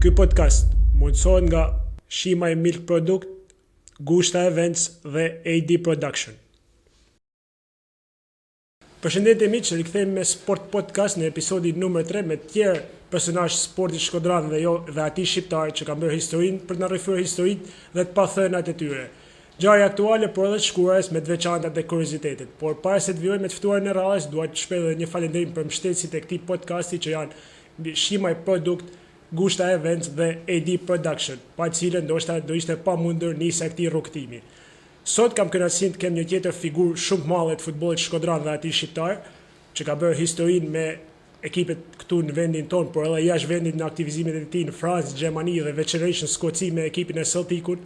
Ky podcast mundësohet nga Shimaj Milk Product, Gushta Events dhe AD Production. Përshëndetje miq, rikthehemi me Sport Podcast në episodin numër 3 me të tjerë personazh sportit shkodran dhe atij shqiptar që kanë bërë historinë për të na rrëfyer historitë dhe të pathënat e tyre. Ngjarje aktuale por edhe të shkruares me të veçantat e kuriozitetit. Por para se të vijojmë me të ftuarin e radhës, dua të shpreh edhe një falënderim për mbështetësit e këtij podcasti që janë Shimaj Product, Gushta Events dhe AD Production, pa cilën ndoshta do ishte pamundur nisa këtij rrugtimi. Sot kam kënaqësinë të kem një tjetër figurë shumë të madhe të futbollit shkodran dhe atij shqiptar, që ka bërë historinë me ekipet këtu në vendin tonë, por edhe jashtë vendit në aktivizimet e tij në Francë, Gjermani dhe veçanërisht në Skoci me ekipin e Celticut.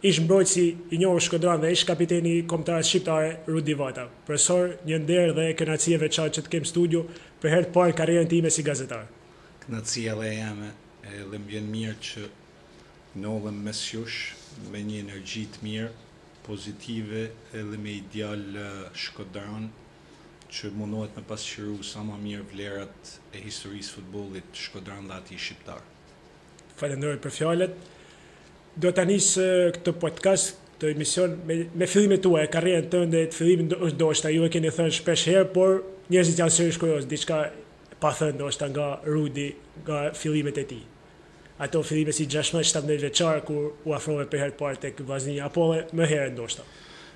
Ish mbrojtësi i njohur shkodran dhe ish kapiteni i kombëtarës shqiptare Rudi Vata. Profesor, një nder dhe kënaqësi e veçantë që të kem studio për herë të parë në karrierën time si gazetar. Kënaqësia e jame, edhe më vjen mirë që ndodhem mes jush me një energji të mirë, pozitive edhe me ideal shkodran që mundohet me pasqyru sa më mirë vlerat e historisë futbollit shkodran dhe atij shqiptar. Falenderoj për fjalët. Do ta nis këtë podcast, këtë emision me fillimet tuaja, karrierën tënde, të fillimit ndoshta ju e keni thënë shpesh herë, por njerëzit janë sërish kurioz, diçka pa thënë ndoshta nga Rudi, nga fillimet e tij. Ato fillime si 16-17 vjeçar kur u afrove për herë të parë tek vllaznia apo edhe më herë ndoshta.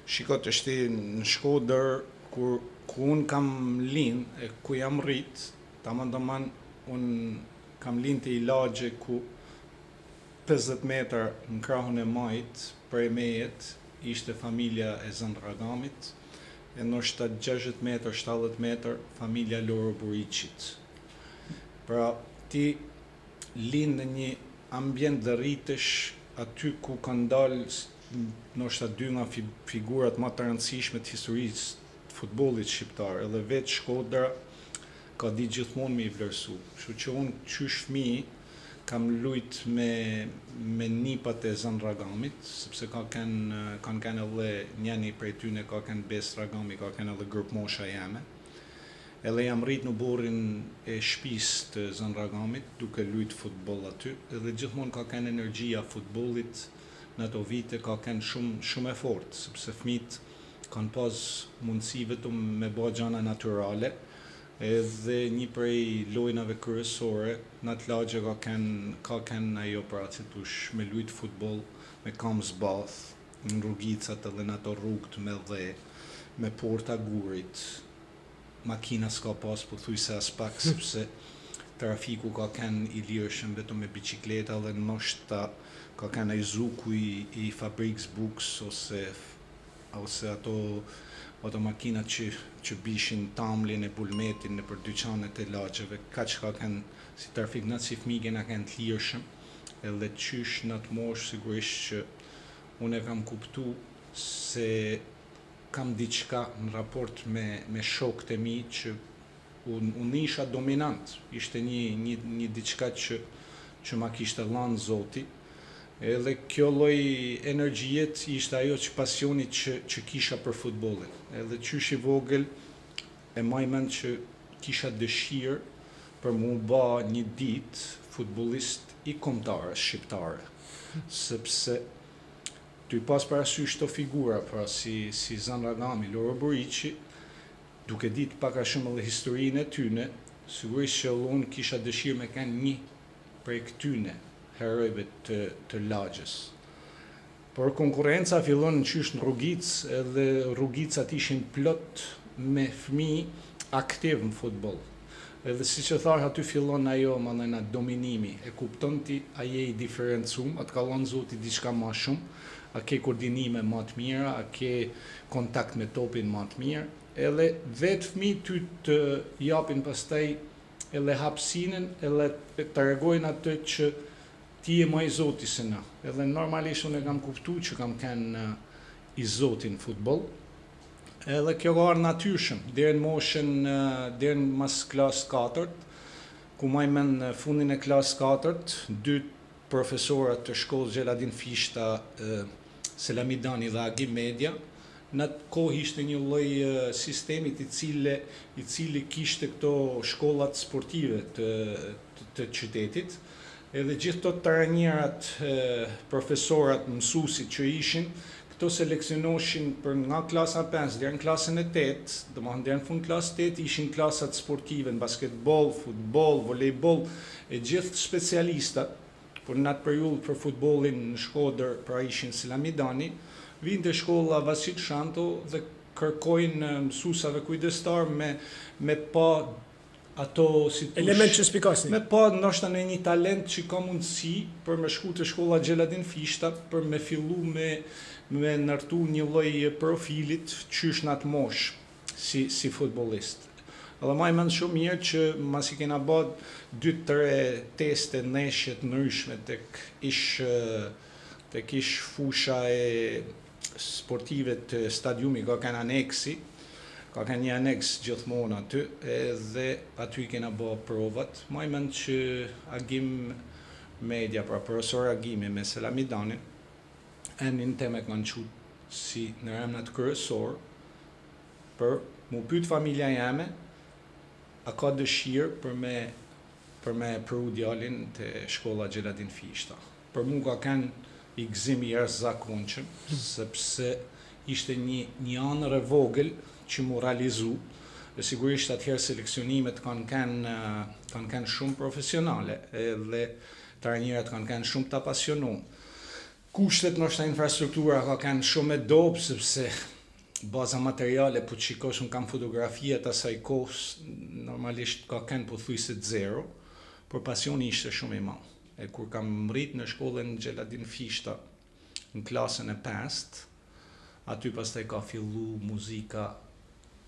Shiko, të shti në Shkodër ku unë kam lind e ku jam rrit, tamam unë kam lind të Ilaxhi ku 50 metër në krahun e majt prej mejet ishte familja e Zën Ragamit, e ndoshta 60 metër, 70 metër familja Loro Buriçit. Pra ti lind në një ambient dhe rritesh aty ku kanë dalë ndoshta dy nga figurat më të rëndësishme të historisë të futbollit shqiptar, edhe vetë Shkodra ka di gjithmonë me i vlerësu. Kështu që unë qysh fëmijë kam lujt me nipat e Zën Ragamit, sepse kanë edhe njëni prej tyne ka kanë Bes Ragami, ka kanë edhe grup mosha jame. Edhe jam rrit në borrin e shtëpisë të Zën Ragamit, duke lujt futboll aty, edhe gjithmonë ka kanë energjia futbollit në ato vite, ka kanë shumë e fortë, sepse fëmijët kanë pas mundësi vetëm me bë gjëra natyrale, edhe një prej lojnave kryesore në atë lagje ka kanë ajo pra tush me lujt futboll, me kam zbath, në rrugicat edhe në ato rrugët me dhe, me porta gurit. Makina s'ka pas pothuajse as pak, sepse trafiku ka kanë i lirshëm vetëm me bicikleta dhe ndoshta ka kanë ai zuku i Fabriks Books ose ato makina që bishin tamlin e bulmetin në për dyqanet e lagjeve, kaq ka kanë si trafik në si fëmijë kena kanë të lirshëm, edhe qysh në atë moshë sigurisht që unë e kam kuptu se kam diçka në raport me shokët e mi që unë isha dominant, ishte një diçka që ma kishte dhënë Zoti, edhe kjo lloj energjiet ishte ajo që pasioni që kisha për futbollin. Edhe qysh i vogël e maj mend që kisha dëshirë për mu ba një ditë futbollist i kombëtarës shqiptare, sepse ty pas parasysh të figura, pra si Zën Ragami, Loro Buriçi, duke ditë pak a shumë edhe historinë e tyne, sigurisht që unë kisha dëshirë me kanë një prej këtyne herojve të lagjës. Por konkurenca fillon në qysh në rrugic, edhe rrugicat ishin plot me fëmijë aktiv në futboll. Edhe si që tharë, aty fillon ajo mandena dominimi, e kupton ti a je i diferencum, atë ka lënë Zoti diçka më shumë, a ke koordinime më të mira, a ke kontakt me topin më të mirë, edhe vetë fëmijë ty të japin pastaj edhe hapësinën, edhe të tregojnë atë që ti e më i Zoti se na. Edhe normalisht unë e kam kuptu që kam kanë i Zoti në futboll. Edhe kjo ka ardhur natyrshëm, deri në moshën deri mas klasë 4, ku më në fundin e klasë 4, dy profesorat të shkollës Gjeladin Fishta, Selamidani dhe Agi Media, në atë kohë ishte një lloj sistemit i cili kishte këto shkollat sportive të qytetit, edhe gjithë të trajnerat, profesorat, mësuesit që ishin, këto seleksionoshin për nga klasa 5 deri në klasën e 8, domethënë deri në fund klasë 8 ishin klasat sportive në basketbol, futboll, volejboll, e gjithë specialistat. Por në atë periudhë për futbollin në Shkodër, pra ishin Selamidani, vinë të shkolla Vasil Shanto dhe kërkojnë mësuesave kujdestar me pa ato si element që spikasni. Me pa ndoshta në një talent që ka mundësi për me shku të shkolla Gjeladin Fishta, për me fillu me ndërtu një lloj profilit qysh në atë moshë si futbollist. Edhe ma i mend shumë mirë që mas i kena bërë 2-3 teste neshje të ndryshme tek ish fusha e sportive të stadiumi, ka kanë aneksi, ka kanë një aneks gjithmonë aty, edhe aty kena bërë provat. Ma i mend që Agim Media, pra profesor Agimi me Selamidanin, enin teme kanë qut si në emnat kryesor për mu pyet familja jame a ka dëshirë për me pru djalin të shkolla Gjeladin Fishta. Për mu ka kanë i gëzim i jashtëzakonshëm, sepse ishte një anër e vogël që mu realizu, dhe sigurisht atëherë seleksionimet kanë kanë shumë profesionale, dhe trajnerët kanë kanë shumë të apasionuar. Kushtet ndoshta infrastruktura ka kanë shumë e dobë, sepse baza materiale, po të shikosh, unë kam fotografia të asaj kohës, normalisht ka kanë pothuajse zero, por pasioni ishte shumë i madh. E kur kam mrit në shkollën Gjeladin Fishta, në klasën e 5, aty pastaj ka fillu muzika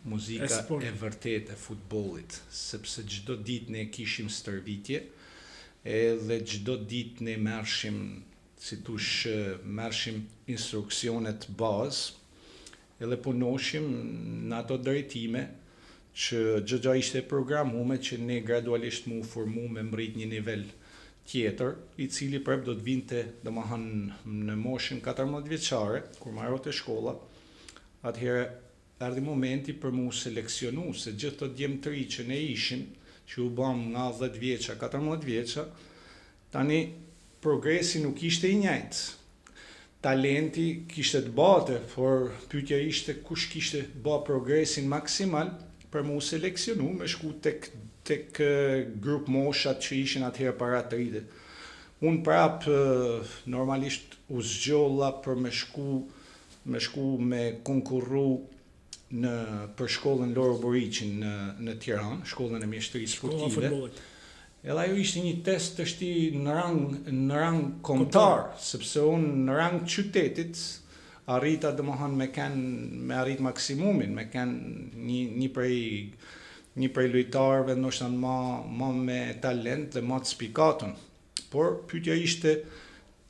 e vërtet e futbollit, sepse çdo ditë ne kishim stërvitje, edhe çdo ditë ne merrshim instruksionet bazë, edhe punoshim në ato drejtime që gjëgja ishte programume që ne gradualisht mu formu me mbrit një nivel tjetër, i cili prap do të vinte domethënë në moshën 14 vjeçare, kur marrote shkolla. Atëherë erdhi momenti për mu seleksionu, se gjithë të djemtëri që ne ishim, që u bam nga 10 vjeça, 14 vjeça, tani progresi nuk ishte i njëjtë. Talenti kishte të bate, por pyetja ishte kush kishte bë progresin maksimal për mu seleksionu me shku tek grup moshat që ishin atëherë para të rritë. Unë prap normalisht u zgjolla për me shku me konkurru për shkollën Loro Boriqin në Tiranë, shkollën e mjeshtrisë sportive. Edhe ajo ishte një test të shti në rang kombëtar, sepse unë në rang qytetit arrita domethënë me arrit maksimumin, me kanë një prej lojtarëve ndoshta më me talent dhe më të spikatën. Por pyetja ishte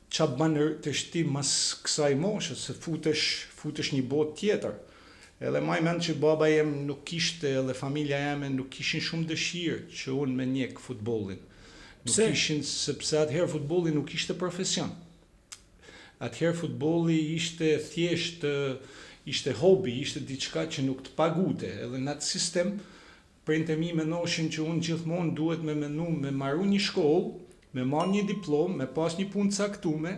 ç'a bën të shti mas kësaj moshe, se futesh një botë tjetër. Edhe ma i mend që baba jem nuk kishte, edhe familja jeme nuk kishin shumë dëshirë që unë me njek futbollin. Nuk kishin, sepse atëherë futbolli nuk ishte profesion. Atëherë futbolli ishte thjesht, ishte hobi, ishte diçka që nuk të pagute. Edhe në atë sistem, prindërit mi mendoshin që unë gjithmonë duhet me marru një shkollë, me marrë një diplomë, me pas një punë caktume,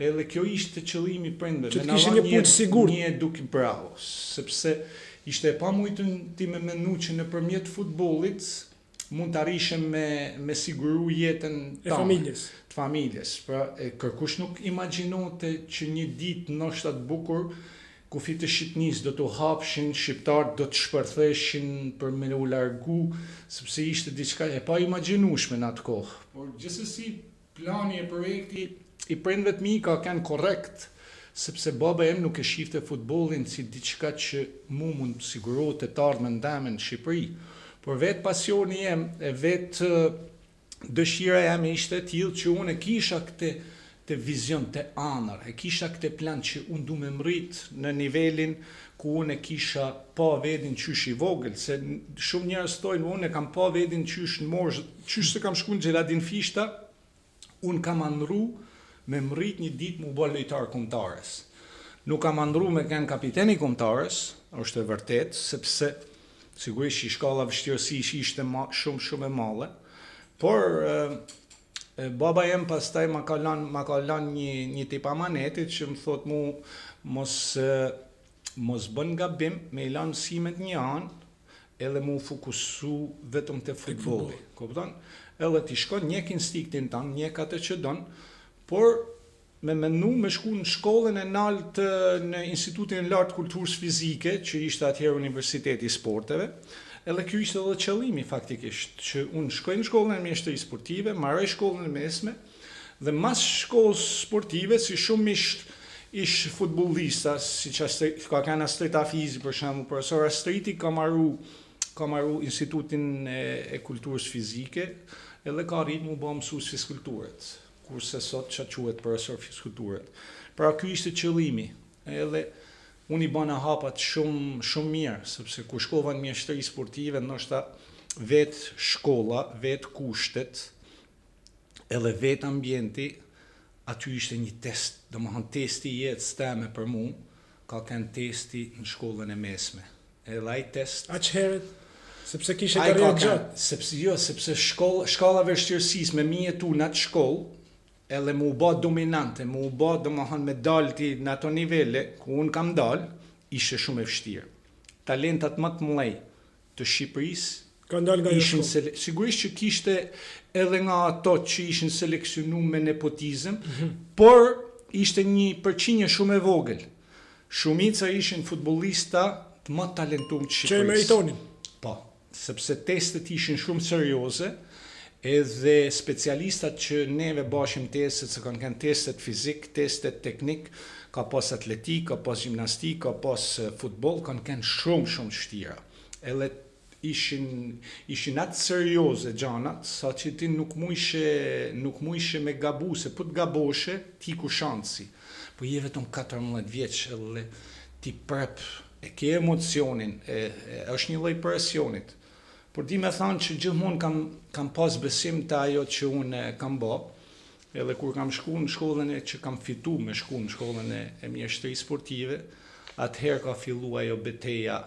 edhe kjo ishte qëllimi prindërve. Që të kishin një punë sigurt. Një edukim bravo, sepse ishte e pamujtur ti me mendu që nëpërmjet futbollit mund të arrishem me siguru jetën e familjes. Pra, kërkush nuk imagjinonte që një ditë ndoshta të bukur kufit e Shqipënisë do të hapshin, shqiptarët do të shpërtheshin për me u largu, sepse ishte diçka e pa imagjinueshme në atë kohë. Por gjithsesi plani e projekti i prindëve të mi ka kanë korrekt, sepse baba em nuk e shifte futbollin si diçka që mund të sigurohet të ardhmen ndame në Shqipëri. Por vetë pasioni jem, e vetë dëshira jam ishte e tillë që unë e kisha këtë vizion të anër, e kisha këtë plan që unë du me mrit në nivelin ku unë e kisha pa vedin qysh i vogël, se shumë njerëz thojnë unë e kam pa vedin qysh në moshë, qysh se kam shku në Gjeladin Fishta, unë kam andru me mrit një ditë mu bë lojtar kombëtares. Nuk kam andru me kanë kapiteni kombëtares, është e vërtet, sepse sigurisht shkalla vështirësish ishte shumë e madhe, por Baba jem pastaj ma ka lënë një tip amanetit që më thot mu mos bën gabim me i lanë mësimet një anë edhe mu fokusu vetëm te futbolli. Kupton? Edhe ti shkon njek instiktin tan, njek atë që don, por me shku në shkollën e naltë në Institutin e Lartë Kulturës Fizike, që ishte atëherë Universiteti i Sporteve. Edhe ky ishte edhe qëllimi faktikisht, që unë shkoj në shkollën e mjeshtrisë sportive, marroj shkollën e mesme, dhe mas shkollës sportive, si shumë ish futbollista, siç ka kanë Astrid Afizi për shembull, profesor Astriti ka marru Institutin e Kulturës Fizike, edhe ka rritë mu bë mësues fizkulturët, kurse sot që quhet profesor fizkulturët. Pra ky ishte qëllimi, edhe unë i bëna hapat shumë mirë, sepse kur shkova në mjeshtri sportive, ndoshta vetë shkolla, vetë kushtet, edhe vetë ambienti, aty ishte një test, domethënë testi i jetës teme për mu, ka qenë testi në shkollën e mesme. Edhe ai test Herët, sepse kishe karrierë gjatë. Sepse shkalla vështirësisë me mjetu në atë shkollë, edhe mu bë dominante, mu bë domethënë me dalti në ato nivele ku unë kam dal, ishte shumë e vështirë. Talentat më të mëdhenj të Shqipërisë Kanë dalë nga ishin sigurisht që kishte edhe nga ato që ishin seleksionuar me nepotizëm, por ishte një përqindje shumë e vogël. Shumica ishin futbollista të më talentuar të Shqipërisë. Që e meritonin. Po, sepse testet ishin shumë serioze, edhe specialistat që neve bashim testet, se kanë kënë testet fizik, testet teknik, ka pas atletik, ka pas gjimnastik, ka pas futbol, kanë kënë shumë shtira. Edhe ishin atë serioze gjanat, sa që ti nuk mujshe me gabu, se po të gaboshe, ti ku shansi. Po je vetëm 14 vjeç, edhe ti prep, e ke emocionin, është një lloj presionit. Por di me thanë që gjithmonë kam pas besim të ajo që unë kam bë, edhe kur kam shku në shkollën që kam fitu me shku në shkollën e mjeshtrisë sportive, atëherë ka fillu ajo beteja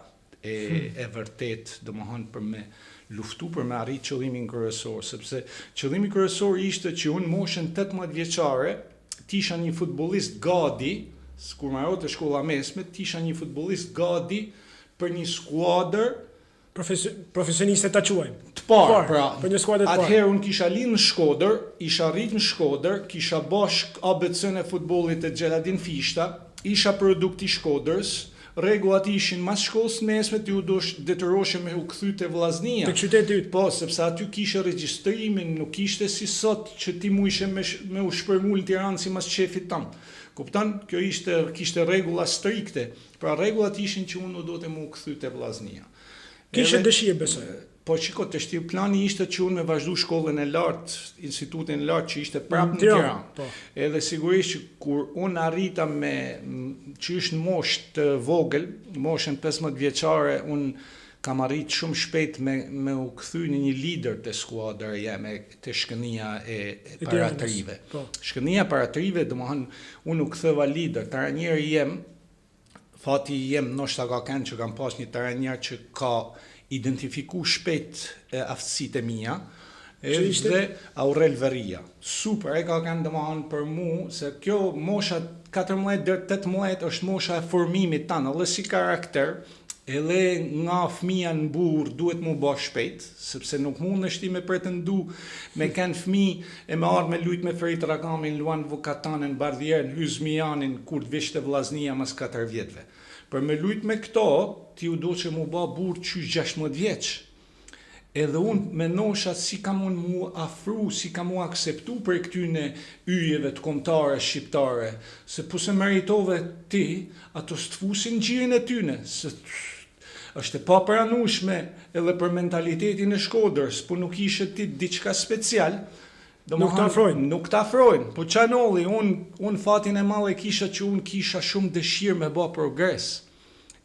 e vërtet, domethënë për me luftu për me arrit qëllimin kryesor, sepse qëllimi kryesor ishte që unë moshën 18 vjeçare, tisha një futbollist gati, kur marrë të shkolla mesme, tisha një futbollist gati për një skuadër profesioniste ta quajmë. Të parë, pra, për një skuadër të parë. Atëherë unë kisha linë në Shkodër, isha rrit në Shkodër, kisha bashk ABC-n e futbollit e Gjeladin Fishta, isha produkt i Shkodrës, rregullat ishin mas shkollës mesme ti u detyroshe me u kthy te Vllaznia. Tek qyteti yt. Po, sepse aty kishe regjistrimin, nuk ishte si sot që ti mujshe me u shpërngul në Tiranë si mas shefit tam. Kupton? Kjo kishte rregulla strikte. Pra rregullat ishin që unë do të më u kthy te Vllaznia. Kishe dëshirë besoj. Po çiko të plani ishte që unë me vazhdu shkollën e lartë, institutin e lartë që ishte prapë në Tiranë. Po. Edhe sigurisht që kur unë arrita që ishte në moshë të vogël, moshën 15 vjeçare, unë kam arrit shumë shpejt me u kthy në një lider të skuadrës jeme të Shkënia e Paratrive. Po. Shkënia Paratrive, domethënë unë u ktheva lider, trajneri jem, fati jem ndoshta ka kanë që kam pas një trajner që ka identifiku shpejt aftësitë e mia, dhe Aurel Veria. Super, e ka kanë domethënë për mu, se kjo mosha 14 deri 18 është mosha e formimit tanë, edhe si karakter, edhe nga fëmia në burr duhet mu bë shpejt, sepse nuk mundesh ti me pretendu me kanë fëmijë e me ardh me lujt me Ferit Rakamin, luan Vukatanën, Bardhierën, Hyzmianin kur të vishte Vllaznia mas 4 vjetëve. Për me lujt me këto, ti u do që mu ba burë që 16 vjeç. Edhe unë menosha si kam unë mu afru, si kam mu akseptu për këtyne yjeve të kombëtare, shqiptare, se po se meritove ti, ato së të fusin gjirin e tyne, se është e papranueshme edhe për mentalitetin e Shkodrës, po nuk ishe ti diçka special, Nuk të afrojnë, po qanolli, unë fatin e madhe kisha që unë kisha shumë dëshirë me bë progres.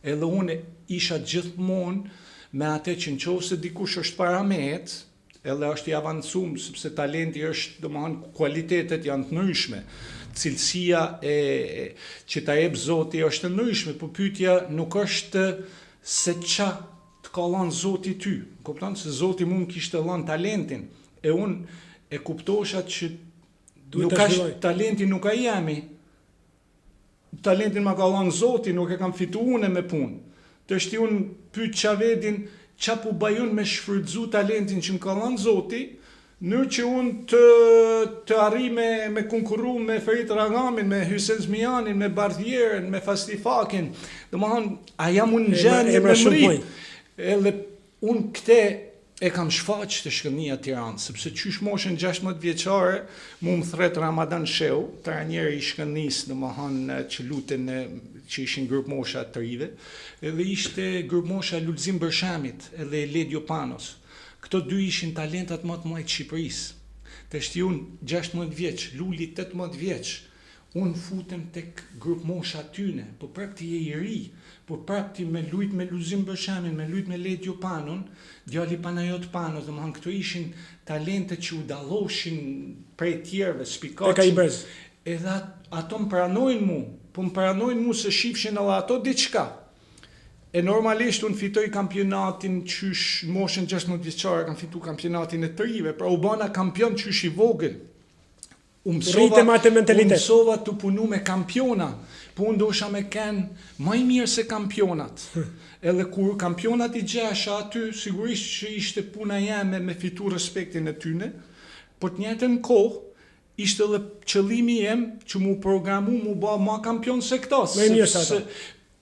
Edhe unë isha gjithmonë me atë që nëse dikush është para mehet, edhe është i avancum, sepse talenti është, domethënë kualitetet janë të ndryshme. Cilësia që ta jep Zoti është të ndryshme, po pyetja nuk është se ça të ka dhënë Zoti ty. Kupton se Zoti mund kishte dhënë talentin, e unë e kuptosha që Duhet nuk ta ka zhvilloj. talenti, nuk ka jemi. Talentin ma ka dhënë Zoti, nuk e kam fitu une me punë. Të shti unë pyet Çavedin, qa po bajun me shfrytzu talentin që më ka dhënë Zoti, nërë që unë të arri me konkurru me Ferit Ragamin, me Hysen Zmianin, me Bardhjerën, me Fastifakin, dhe më hanë, a jam unë në gjendje me mri. Edhe unë këte e kam shfaq të shkënia Tiranë, sepse qysh moshën 16 vjeqare, mu më thret Ramadan Sheu, të ranjere i shkënis, dhe më hanë që luten që ishin grup mosha të rive, edhe ishte grup mosha Lulzim Bërshamit, edhe Ledjo Panos. Këto dy ishin talentat më të mëdha të Shqipërisë. Të shti unë 16 vjeç, Luli 18 vjeç, unë futem tek grup mosha tyne, po prap ti je i ri, po prap ti me lujt me Lulzim Bërshamin, me lujt me Ledjo Panon, djali Panajot Panos, dhe më hanë këto ishin talente që u dalloshin prej tjerëve, spikaçin. Edhe ato më pranojnë mu, po më pranojnë mu se shifshin edhe ato diçka. E normalisht unë fitoj kampionatin qysh moshën 16 vjeçare, kam fitu kampionatin e të rive, pra u bana kampion qysh i vogël. Mësova të punu me kampiona, po unë dosha me kenë maj mirë se kampionat. Edhe kur kampionat i gjesha aty, sigurisht që ishte puna jeme me fitu respektin e tyne, po të njëjtën kohë, ishte edhe qëllimi jem që mu programu mu ba ma kampion se këta.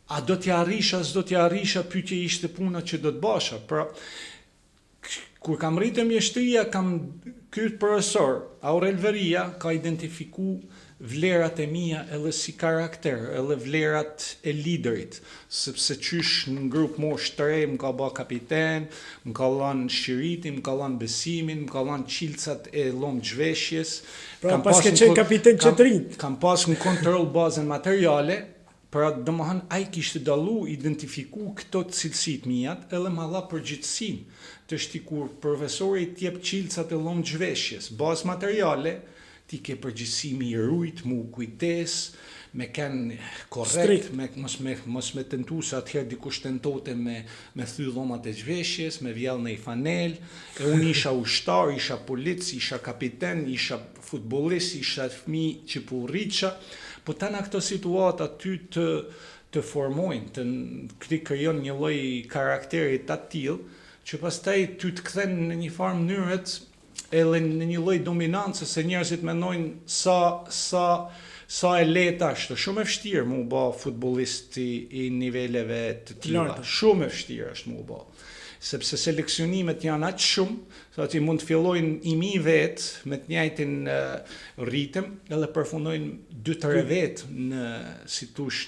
A do t'ja arrisha, s'do t'ja arrisha, pyetje ishte puna që do t'basha. Pra, kur kam rritë mjeshtria, kam këtë profesor, Aurel Veria, ka identifiku vlerat e mia edhe si karakter, edhe vlerat e liderit, sepse qysh në grup mosh të rej, më ka ba kapiten, më ka lanë shiritin, më ka lanë besimin, më ka lanë qilcat e lomë gjveshjes. Pra, pas ke qenë kapiten që të rinjt. Kam pas në kontrol bazën materiale, pra dhe më hanë, a i kishtë dalu, identifiku këto të cilësit mijat, edhe ma dha përgjithsin, të shti kur profesori tjep qilcat e lomë gjveshjes, bazë materiale, ti ke përgjithsimi i rujt, mu kujtes, me ken korrekt, mos me tentu se atëherë dikush tentote me thy dhomat e gjveshjes, me vjell në i fanel, e unë isha ushtar, isha polic, isha kapiten, isha futbolist, isha fmi që po rriqa, po ta në këto situata ty të formojnë, të krijon një lloj karakteri të tillë, që pastaj ty të kthen në një farë mënyrët edhe në një lloj dominancë, se njerëzit mendojnë sa e lehtë është. Shumë e vështirë mu bë futbollist i niveleve të tilla. Shumë e vështirë është mu bë. Sepse seleksionimet janë aq shumë, sa ti mund të fillojnë i mi vetë me të njëjtin ritëm, edhe përfundojnë 2-3 vetë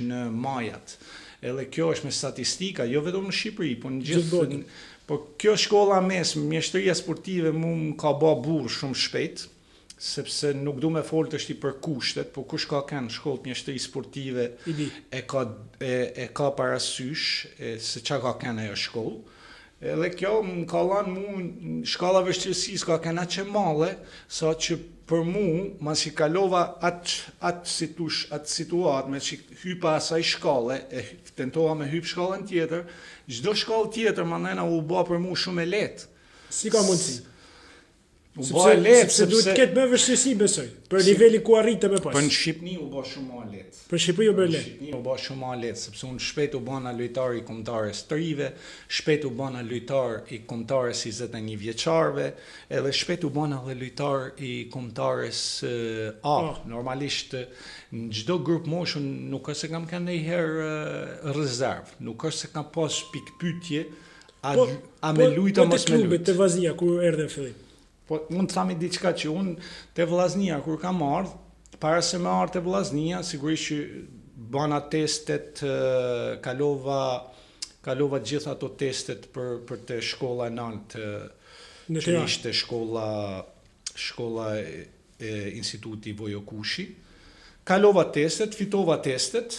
në majat. Edhe kjo është me statistika, jo vetëm në Shqipëri, po në gjithë. Por kjo shkolla mesme, mjeshtria sportive mu më ka bë burr shumë shpejt, sepse nuk du me folë të shti për kushtet, po kush ka kanë shkollë mjeshtri sportive e ka parasysh se qa ka kanë ajo shkollë. Edhe kjo më ka lanë mu shkalla vështirësisë ka kanë aqe male, sa që për mu, mas i kalova atë situatë, me që hypa asaj shkalle, e tentova me hyp shkallën tjetër, çdo shkallë tjetër më nëna u bë për mu shumë e lehtë. Si ka mundësi? U bë lehtë sepse duhet të ketë më vështirësi besoj, për niveli ku arritë më pas. Për në Shqipni u bë shumë më lehtë. Për Shqipëri u bë lehtë. Shqipni u bë shumë më lehtë, sepse unë shpejt u bëna lojtar i kombëtares të rive, shpejt u bëna lojtar i kombëtares 21 vjeçarëve, edhe shpejt u bëna edhe lojtar i kombëtares A. Normalisht në çdo grup moshën nuk është se kam kanë ndonjëherë rezervë, nuk është se kam pas pikpyetje a me lujta mos me lujt. Te Vllaznia kur erdhe në fillim. Po mund të thami diçka që unë te Vllaznia kur kam ardhur, para se me ardhur te Vllaznia, sigurisht që bana testet, kalova gjitha ato testet për të shkolla e nantë, që ishte shkolla e Instituti Vojo Kushi. Kalova testet, fitova testet,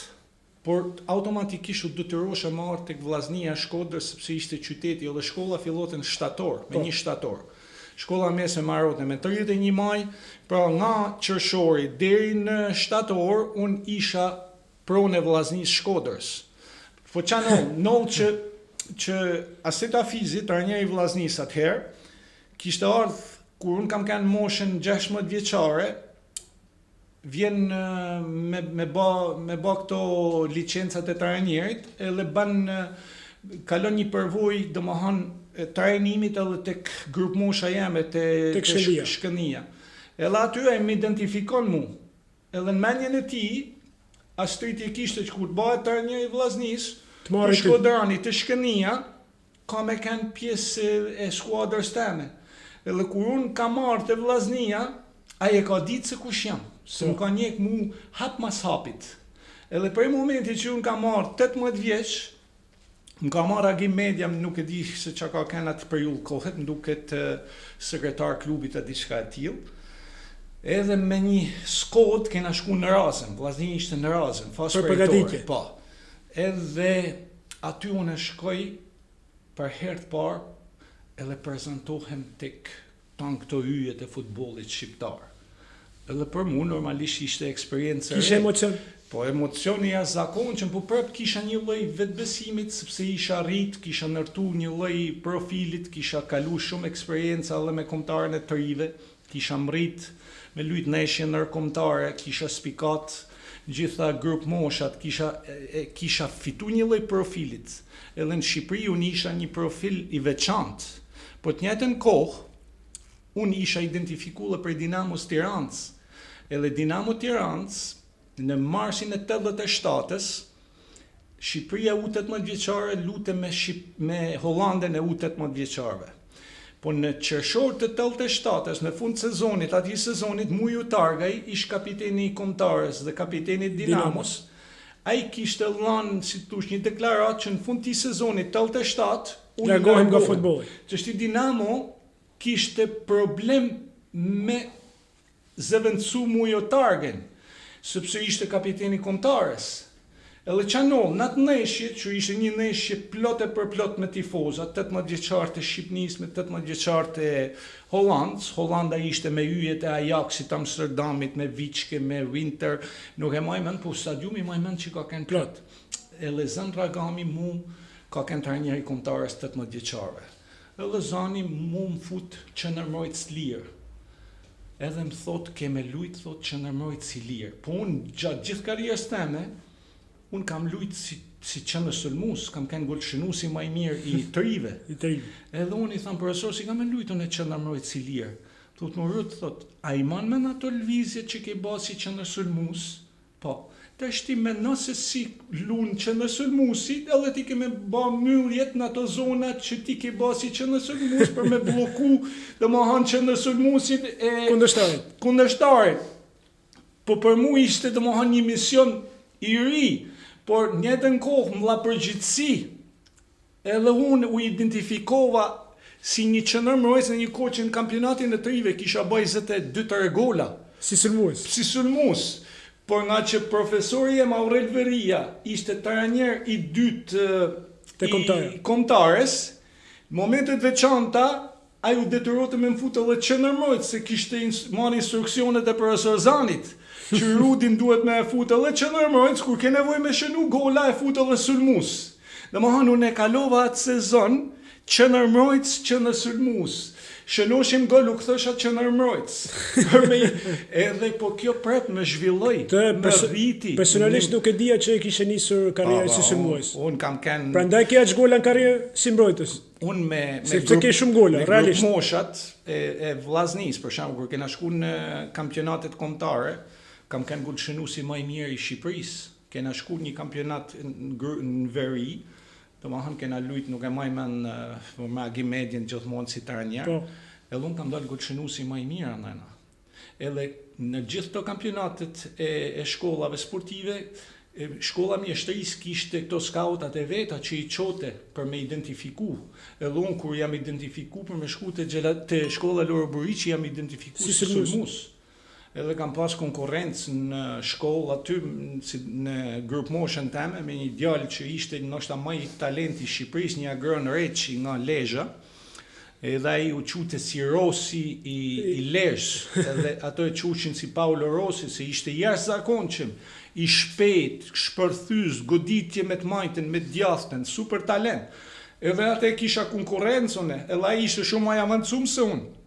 por automatikisht u detyrosha me ardhur tek Vllaznia Shkodër, sepse ishte qyteti edhe shkolla fillote në shtator, me 1 shtator. Shkolla mesme mbaronte me 31 maj, pra nga qershori deri në shtator, unë isha pronë e Vllaznisë Shkodrës. Po çano, që Aseta Fizi, trajneri i Vllaznisë atëherë, kishte ardhur kur unë kam kanë moshën 16 vjeçare, vjen me ba këto licencat e trajnerit, edhe kalon një përvojë domethënë trajnimit edhe tek grup mosha jeme tek Shkënia. Edhe aty ai më identifikon mu. Edhe në mendjen e tij, as triti kishte që kur të bëhet trajner i Vllaznis, të Shkodrani të Shkënia, ka me kanë pjesë e skuadrës teme. Edhe kur unë kam marrë të Vllaznia, ai e ka ditë se kush jam. Se më ka njek mu hap mas hapit. Edhe për momenti që unë ka marrë 18 vjeç, më ka marrë Agim Media, nuk e di se që ka kënë atë periull kohet, më duket sekretar klubit e diçka e tillë. Edhe me një skod kena shku në Razën, Vllaznia ishte në Razën, fas përgatitje. Po. Edhe aty unë shkoj për herë të parë, edhe prezantohem tek këto hyjet e futbollit shqiptar. Edhe për mu normalisht ishte eksperiencë. Kishe emocion? Po emocioni jashtëzakonshëm, po prap kisha një lloj vetbesimit sepse isha rrit, kisha ndërtu një lloj profilit, kisha kalu shumë eksperiencë edhe me kombëtarën e të rive, kisha mrit me lujt neshje ndërkombëtare, kisha spikat gjitha grup moshat, kisha fitu një lloj profilit. Edhe në Shqipëri unë isha një profil i veçantë. Po të njëjtën kohë unë isha identifikuar për Dinamos Tiranës. Edhe Dinamo Tiranës në marsin e 87-s, Shqipëria U18 vjeçare lute me Hollandën e U18 vjeçarëve. Po në qershor të 87-s, në fund sezonit, atij sezonit Muju Targaj ish kapiteni i kombëtarës dhe kapiteni i Dinamos. Ai kishte dhënë, si thosh, një deklaratë që në fund të sezonit 87 unë largohem nga futbolli. Çështi Dinamo kishte problem me zëvendësu Mujo Targen, sepse ishte kapiteni kombëtarës. Edhe çanol, në atë neshje, që ishte një neshje plot e përplot me tifoza, 18 vjeçar të Shqipnisë me 18 vjeçar të Hollandës. Hollanda ishte me yjet e Ajaxit, Amsterdamit, me Viçke, me Winter, nuk e maj mend, po stadiumi maj mend që ka kënë plot. Edhe Zan Dragami mu ka kënë trajneri kombëtarës 18 vjeçarëve. Edhe Zani mu më fut që nërmojt s'lirë. Edhe më thot, keme lujt, thot që nërmojt si lirë. Po unë gjatë gjithë karrierës teme, unë kam lujt si qënë sulmus, kam kënë golshënusi maj mirë i të rive. Edhe unë i thamë, profesor, si kam e lujt unë e që nërmojt si lirë. Thot më rrët, thot, a i man me në ato lvizje që ke ba si qënë sulmus? Po. Të shti me nëse si lunë që në sulmusit, edhe ti ke me ba mylljet në ato zonat që ti ke ba si që në sulmus për me bloku dhe më hanë që në sulmusit e kundërshtarit. Po për mu ishte dhe më hanë një mision i ri, por njëtën kohë më la përgjithsi, edhe unë u identifikova si një qëndërmërojës në një kohë që në kampionatin e të rive kisha ba 22 të regola. Si sulmus. Por nga që profesori e Aurel Veria ishte trajner i dytë i kombëtarës, në momentet veçanta, ai u detyrote me më futë edhe qëndërmërojt, se kishte marrë instruksionet e profesor Zanit, që Rudin duhet me e futë edhe qëndërmërojt, kur ke nevoj me shënu gola e futë edhe sulmus. Dhe më hanë, unë e kalova atë sezon, qëndërmërojt që në sulmus. Shënoshim gol u këthësha që nërmrojtës. Edhe po kjo prep me zhvilloj, me rriti. Personalisht nuk e dija që e kishe nisur karrierë si sulmues. Unë kam kënë... Prandaj ke aq gola në karrierë si mbrojtës. Unë me grup moshat e Vllaznis, për shembull, kur kena shku në kampionatet kombëtare, kam kënë golshënusi më i mirë i Shqipërisë. Kena shku një kampionat në veri, të më hanë kena lujt, nuk e maj men me Agim Median gjithmonë si trajner, edhe unë kam dalë golshënusi më i mirë anëna. Edhe në gjithë të kampionatet e shkollave sportive, shkolla mjeshtërisë kishte këto skautat e veta që i qote për me identifiku. Edhe unë kur jam identifiku për me shku të shkolla Loro Buriqi, jam identifiku si sulmus. Edhe kam pas konkurrencë në shkollë aty, në grup moshën teme, me një djalë që ishte ndoshta më i talenti i Shqipërisë, një agron Reçi nga Lezhë. Edhe ai u qulte si Rossi i Lezhë, edhe ato e quqin si Paulo Rossi, se ishte jashtëzakonshëm, i shpejt, shpërthys, goditje me të majtën, me djathtën, super talent. Edhe atë kisha konkurrencën, edhe ai ishte shumë më i avancuar se unë.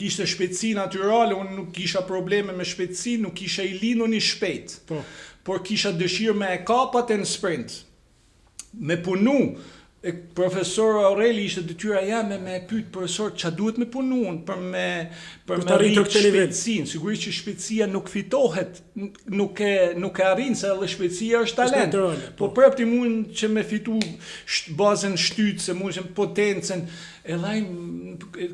kishte shpejtësi natyrale, unë nuk kisha probleme me shpejtësi, nuk kisha I lindur një shpejt. Po. Por kisha dëshirë me e kapat e në sprint. Me punu, profesor Aureli ishte detyra jame me pyet profesor ç'a duhet me punuan për me arritur këtë nivel. shpejtësinë. Sigurisht që shpejtësia nuk fitohet, nuk e arrin se edhe shpejtësia është talent. Po prap ti mund që me fitu bazën shtytse, mund që potencën, edhe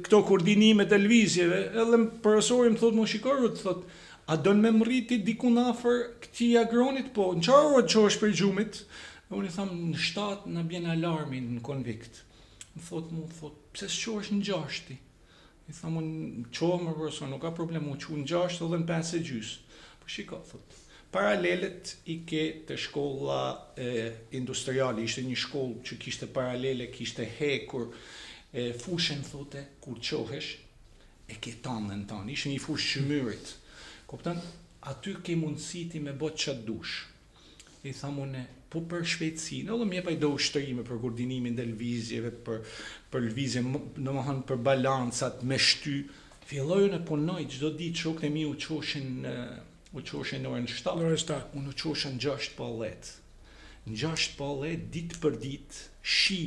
këto koordinime të lëvizjeve, edhe profesori më thotë, më shikoj, thotë, a don me mriti diku afër këtij agronit? Po, në çfarë orë çosh për gjumit? Unë I tham, në 7 në bjen alarmin në konvikt. Më thot, pse s'qohesh në 6? I tham, unë qohë më profesor, nuk ka problem, unë qohë në 6 edhe në 5:30. Po shiko, thot, paralelet I ke të shkolla industriale, ishte një shkollë që kishte paralele, kishte hekur, fushën, thote, kur qohesh, e ke tanën tanë, ishte një fushë shëmyrit. Kupton, aty ke mundësi ti me bot çat dush. I tham unë, po për shpejtësinë, edhe më jep ai do ushtrime për koordinimin e lëvizjeve, për lëvizje, domethënë për balancat me shty. Filloi unë punoj çdo ditë, shokët e mi u çoshin në orën 7. Unë u çosha në 6:10. Në 6:10 ditë për ditë, shi,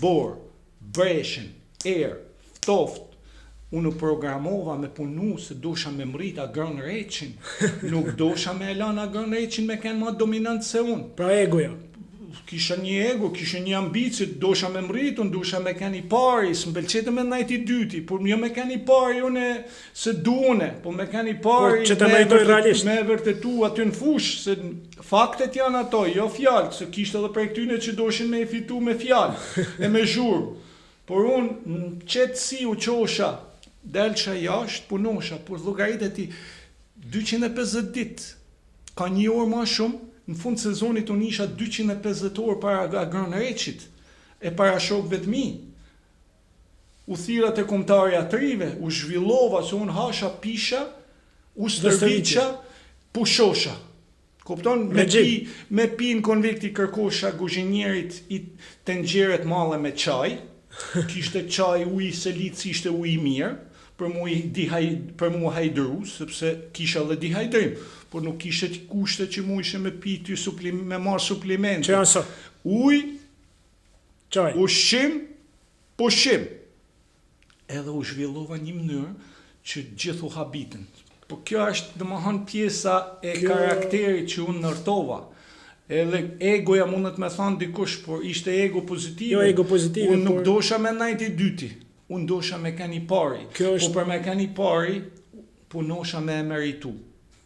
bor, breshën, erë, ftoft. Unë programova me punu se dosha me mrit agrën reqin, nuk dosha me elan agrën reqin me kenë ma dominant se unë. Pra egoja. Kisha një ego, kisha një ambicit, dosha me mrit, unë dosha me kenë I pari, së mbelqete me najt I dyti, por jo me kenë I pari, unë se duone, po me kenë I pari, që të mejtoj realisht. Me vërtetu aty në fush, se faktet janë ato, jo fjallë, se kishte edhe prej këtyne që doshin me I fitu me fjallë, e me zhurë. Por unë në qetësi u qosha, delësha jashtë, punosha, por llogaritë ti 250 ditë, ka një orë ma shumë, në fund sezonit unë isha 250 orë para agrën reqit, e para shokëve të mi. U thira te kombëtarja trive, u zhvillova, se unë hasha pisha, u stërviqa, pushosha. Kupton, me pi në konvikt I kërkosha guzhinjerit I tenxheret malle me çaj, kishte çaj ujë selic, ishte ujë I mirë, për mu hajdëru, sepse kisha dhe dihajdrim, por nuk kishe kushte që mu ishe me pi ty me marë suplimente. Që janë sa? Uj, Qaj. Ushqim, pushim. Edhe u zhvillova një mënyrë që gjithu habitën. Po kjo është domethënë pjesa e karakterit që unë ndërtova. Edhe egoja mundet me thonë dikush, por ishte ego pozitive. Jo ego pozitive. Unë nuk dosha me najt I dyti. Unë dosha me keni pari, po për me keni pari, punosha me emeritu.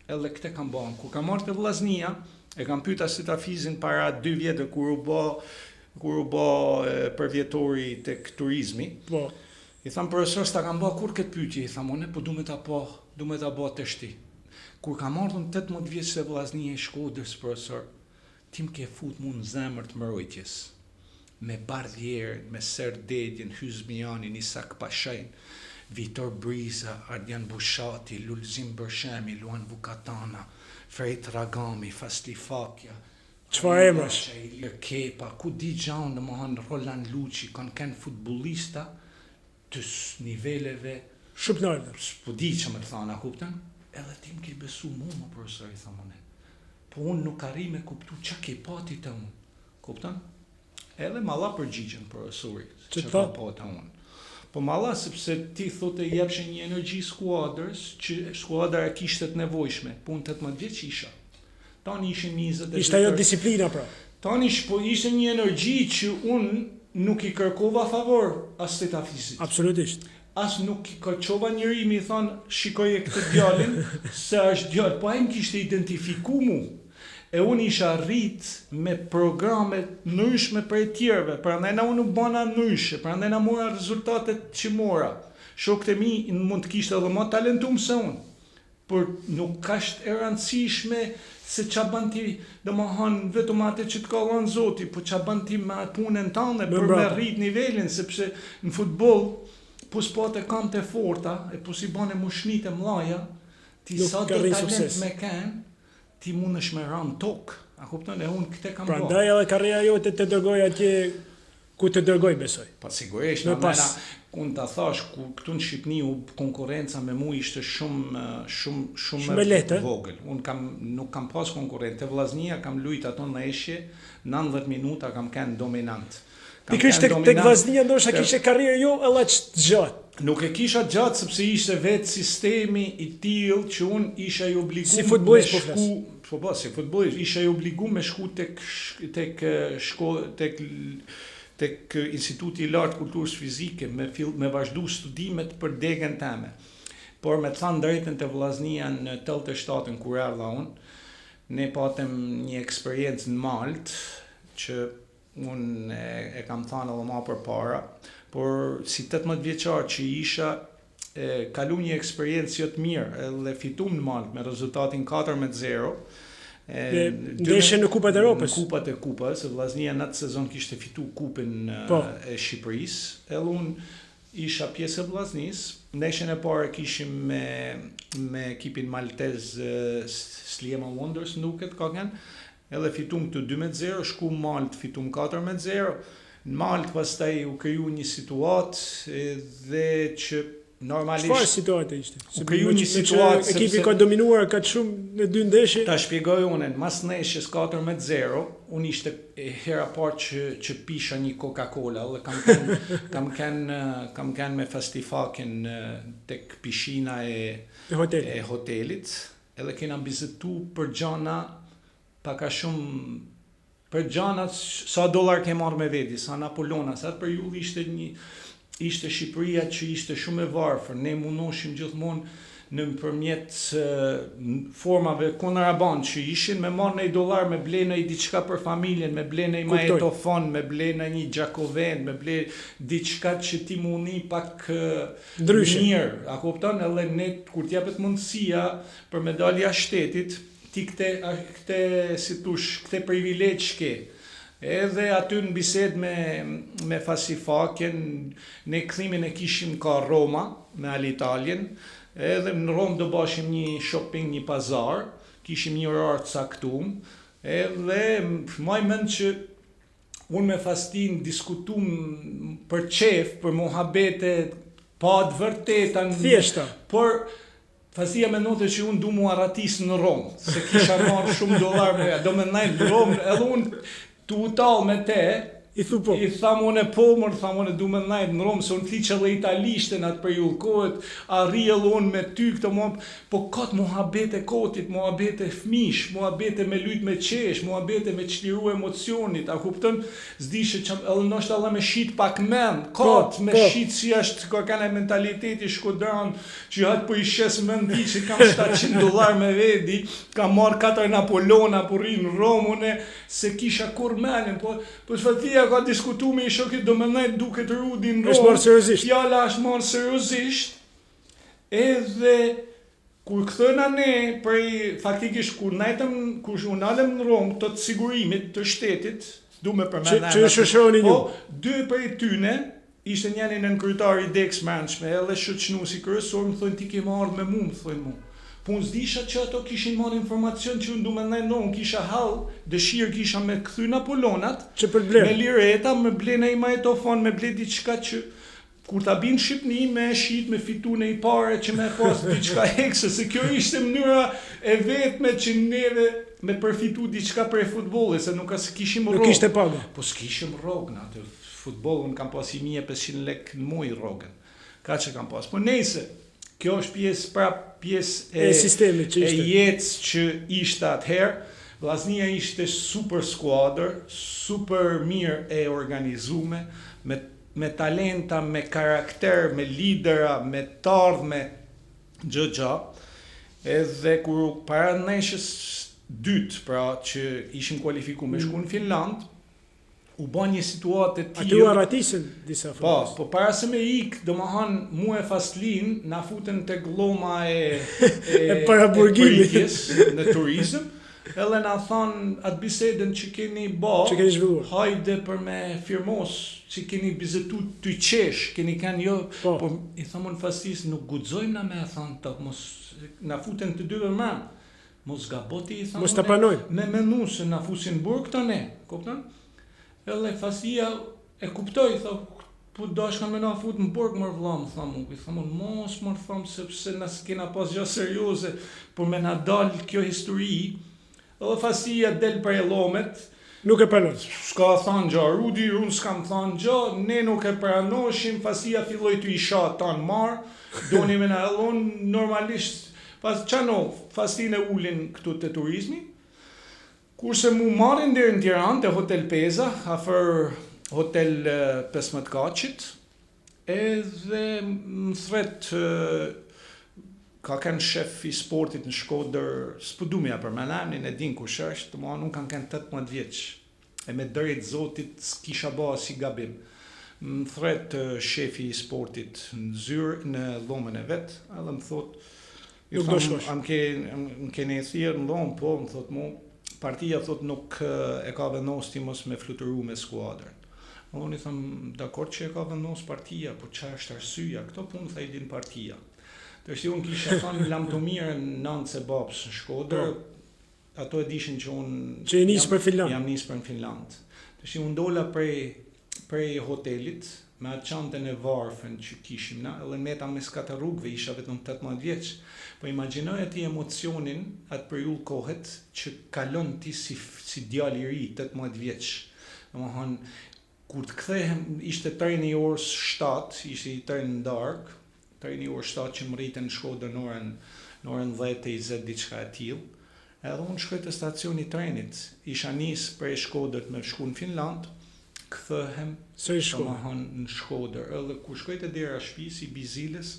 Edhe këte kam bënë. Kur kam marrë të vllaznia, e kam pyeta si ta fizin para 2 vjetër kur u bë përvjetori tek turizmi. Po. I tham profesor, s'ta kam bë kur këtë pyetje, I tham unë po duhet ta bë të shti. Kur kam ardhur 18 vjeç se vllaznia I Shkodrës, profesor, tim ke fut mu në zemër të mbrojtjes. Me Bardhjerën, me Serdedjen, Hyzmianin, Isak Pashajn, Vitor Briza, Ardian Bushati, Lulzim Bërshemi, Luan Vukatana, Frejt Ragami, Fasli Fakja. Çfarë emrash? Ilir Kepa, ku di gjanë dhe mohan Roland Luçi, kanë kënë futbolista të niveleve shqiptarëve. Po di që më të thana, kuptën? Edhe tim ke besu mu, më profesor, I thamone. Po unë nuk arri me kuptu që ke pati të unë, kuptën? Edhe malla përgjigjen profesori, që ka pata unë. Po malla, sepse ti thote jepshe një energji skuadrës, që skuadra e kishte të nevojshme, po unë 18 vjeç isha. Tani ishin 20. Ishte ajo disiplina pra. Tani ishte një energji që unë nuk I kërkova favor as të ta fizit. Absolutisht. As nuk I kërkova njëri mi thonë, shikoje këtë djalin, se është djall, po ai më kishte identifiku mu. E unë isha rrit me programe ndryshme për e tjerve, prandaj na unë bëna ndryshe, prandaj na mora rezultatet që mora. Shokët e mi mund të kishte edhe më talentum se unë, por nuk është e rëndësishme se qa bën ti, domethënë vetëm atë që të ka dhënë Zoti, po qa bën ti me punën tënde për me rrit nivelin, sepse në futboll po s'po të kanë të forta, e po si bane mushnit e mlaja, ti sa do talent me kanë, ti mundesh me ranë tokë. A kupton? E unë këtë kam bërë. Prandaj edhe karriera jote të dërgoj atje ku të dërgoj besoj. Pa sigurisht, unë ta thash këtu në Shqipni konkurenca me mu ishte shumë e lehtë vogël. Unë nuk kam pas konkurrent. Te Vllaznia kam luajt ato në eshje, 90 minuta kam qenë dominant. Pikërisht tek Vllaznia ndoshta kishe karrierë jo alla gjatë. Nuk e kisha gjatë sepse ishte vetë sistemi i tillë që unë isha i obliguar si futbollist si futbollist isha i obliguar me shku tek Instituti i Lartë Kulturës Fizike me vazhdu studimet për degën time. Por me thënë drejtën te Vllaznia në 87-ën kur erdha unë, ne patëm një eksperiencë në Maltë që unë e kam thënë edhe më përpara, por si 18 vjeçar që isha kalu një eksperiencë jo të mirë dhe fitum në Maltë me rezultatin 4-0. Ndeshje në Kupat e Europës. Në Kupat e Kupës, Vllaznia në atë sezon kishte fitu kupën e Shqipërisë. Edhe unë isha pjesë e Vllaznisë. Ndeshjen e parë kishim me ekipin maltez Sliema Wonders nuket ka qenë. Edhe fitum të 2-0, shku Maltë fitum 4-0. Në Maltë pastaj u kriju një situatë dhe që normalisht çfarë situate ishte? U kriju një situatë ekipi ka dominuar ka shumë në 2 ndeshje. Ta shpjegoj unë, mas ndeshjes 4-0, unë ishte hera parë që pisha një Coca-Cola dhe kam kanë me fastifakin tek pishina e hotelit, edhe kena bizetu për gjana paka shumë për gjana sa dollar ke marrë me veti, sa Napolona, sa për ju ishte Shqipëria që ishte shumë e varfër, ne mundoshim gjithmonë nëpërmjet formave kontraband që ishin me marrë një dollar, me ble një diçka për familjen, me ble një majetofon, me ble një gjakoven, me ble diçka që ti mundi pak mirë, a kupton, edhe ne kur t'japet mundësia për me dalë jashtë shtetit, ti këte privilegj ke. Edhe aty në bised me Fasifaken, ne kthimin e kishim ka Roma, me Alitaljen, edhe në Rom do bashim një shopping, një pazar, kishim një orar të caktuar, edhe maj mend që unë me Fastin diskutum për qef, për muhabete, pa të vërteta, thjeshta, por Fastia me note që unë du mu arratis në Rom, se kisha marrë shumë dollar me do me najtë në Rom, edhe unë tu utal me te, i tham unë tham unë du me najtë në Rom, se unë tliqe dhe italishte në atë periull kohët, arriel unë me ty këtë po katë muhabete kotit, muhabete fmish, muhabete me lyt me qesh, muhabete me qliru emocionit, a kuptën, zdishe që edhe nështë edhe me shit pak men, katë me shit si është ka kene mentaliteti Shkodran, që hatë po i shes mëndi që kam $700 me vedi, kam marrë 4 Napolona për rinë Romune, se kisha kur menin, po shfatia ka diskutu me i shokit do me nejt duke të rudi në Romë, fjala është marrë seriozisht, edhe kur këthëna ne, faktikisht kur unë alëm në Romë të sigurimit të shtetit, du me përmena që shëshoni një. 2 prej tyne, ishte njënin në kryetari Dex Mençme, edhe shëqnu si kryesor, më thënë ti ke marrë me mu, më thënë mu. Po unë zdisha që ato kishin marrë informacion që unë du me nejnë, unë kisha halë, dëshirë kisha me këthy Napolonat, me lireta, me blena i majetofon, me ble diçka që kur ta binë Shqipni me shit, me fitu në i pare që me pas diçka ekse, se kjo ishte mënyra e vetme që neve me përfitu diçka për e futbollit, se nuk kishim rogë. Nuk ishte paga. Po s'kishim rogë në atë futbol, unë kam pas 1500 lek në muj rogën. Ka që kam pas. Po nejse, kjo është pjesë e sistemit që ishte. E jetës që ishte atëherë. Vllaznia ishte super skuadër, super mirë e organizume, me talenta, me karakter, me lidera, me tardhme, gjëgja. Edhe kur para ndeshjes dytë, pra që ishim kualifiku me shku në Finland, u bën një situatë e tillë. Aty u arratisën disa futbollist. Po para se me ik, domethënë mua e Fastlin na futen tek lloma e paraburgimit në turizëm. Edhe na thon atë bisedën që keni zhvilluar. Hajde për me firmos që keni bizetu ty qesh, keni kanë jo, po i thamon Fastis nuk guxojmë na me thon të mos na futen të dyve më. Mos gaboti i thamon. Mos ta pranojmë. Me menu se na fusin burg këto ne, kupton? Edhe Fastia e kuptoj, tha, po dash kam na fut në burg më vllam, thamu, i thamun mos më tham sepse na s'kena pas gjë serioze, por me na dal kjo histori, edhe fasia del për llomet. Nuk e pranon. S'ka thënë gjë, Rudi, unë s'kam thënë gjë, ne nuk e pranoshim, fasia filloi të i shat tan marr, doni me na ellon normalisht, pas çano, fasin e ulin këtu te turizmi. Kurse mu marrin deri në Tiranë te Hotel Peza, afër Hotel 15 Kaçit, edhe më thret ka kanë shef i sportit në Shkodër, s'po du me ja përmenamin, e din kush është, më unë kanë 18 vjeç. E me drejt zotit s'kisha ba si gabim. Më thret shefi i sportit në zyrë në dhomën e vet, edhe më thot, Nuk do shkosh. Më keni thirrë në dhomë, po, më thot mu, partia thot nuk e ka vendos ti mos me fluturu me skuadrën. Unë i tham, dakor që e ka vendos partia, po çfarë është arsyeja? Këto punë thaj din partia. Tërsi unë kisha thënë Lamtomirën nënës e babës në Shkodër, ato e dishin që unë Që e nis për Finland. Jam nis për në Finland. Tërsi unë dola prej hotelit me atë çantën e varfën që kishim na, edhe meta mes katër rrugëve, isha vetëm 18 vjeç. Po imagjinoj atë emocionin atë periudhë kohet që kalon ti si djalë i ri 18 vjeç. Domethënë kur të kthehem, ishte treni orës 7, ishte i tren darkë, treni orës 7 që më rritën në Shkodër në orën 10:20 diçka e tillë. Edhe unë shkoj te stacioni i trenit, isha nis prej Shkodrët me shku në Finland, kthehem në Shkodër. Edhe kur shkoj te dera shtëpisë i Biziles,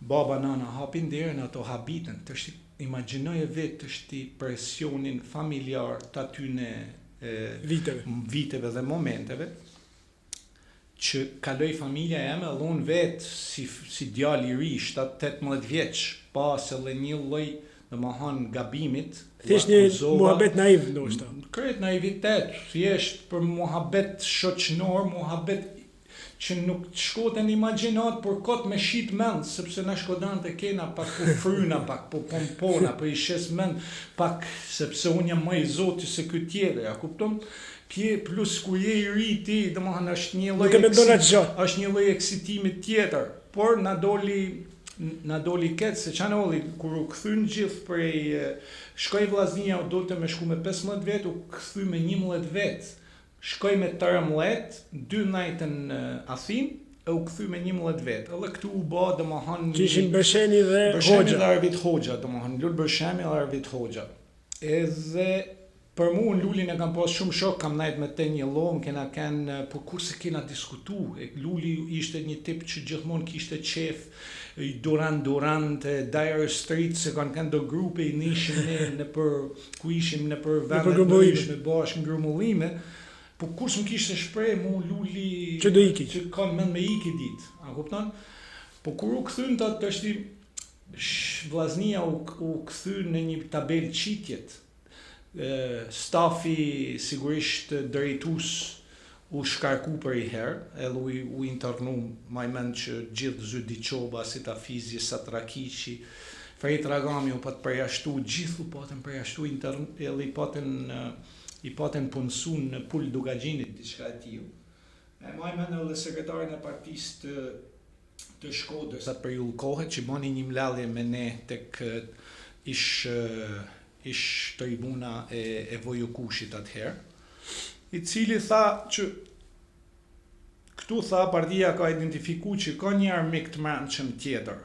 baba nana hapin derën, ato habitën. Tash imagjinoje vetë është presionin familjar të atyne viteve dhe momenteve që kaloj familja jeme, edhe unë vetë si djalë i ri, 17-18 vjeç, pas edhe një lloj domethënë gabimit. Thjesht një muhabet naiv ndoshta. Krejt naivitet, thjesht për muhabet shoqënor, muhabet që nuk shkoten imagjinat, por kot me shit mend, sepse na shkodanët e kena pak po fryna, pak po pompona, po i shes mend, pak sepse unë jam më i zoti se ky tjetër, ja kupton? Plus kur je i ri ti, domethënë është një lloj eksitimi tjetër, por na doli keq se çanolli kur u kthyn gjithë prej shkoj vllaznia, u dolte me shku me 15 vjet, u kthy me 11 vjet. Shkoj me 13, 2 najte në Athinë, e u kthy me 11 vjet. Edhe këtu u bë domethënë që ishin Bersheni dhe Hoxha. Arvid Hoxha, domethënë Lul Bershemi dhe Arvid Hoxha. Edhe për mu në Lulin e kam pas shumë shok, kam najt me te një lom, por kurse kena diskutu, Luli ishte një tip që gjithmonë kishte qef, Durant, Dire Street, se kanë do grupe i nishim ne ku ishim në për vendet me bashkë në grumullime, po kurse më kishte shprej, mu Luli që do iki, që kanë mend me iki dit, a kupton? Po kur u kthyn ta tashti vllaznia u kthy në një tabel qitjet. Stafi sigurisht drejtues u shkarku për i herë, edhe u internu majmen që gjithë Zydi Qoba, si Tafizje, Satrakishi, Fejt Ragami u pat përjashtu, gjithë u patën përjashtu, edhe i patën punësu në pul Dugagjinit, diçka e tillë. Majmen edhe sekretarin e partisë të Shkodrës atë periudhë kohe që bani një mbledhje me ne tek ish tribuna e Vojukushit atëherë, i cili tha që këtu tha partia ka identifiku që ka një armik të mendshëm tjetër.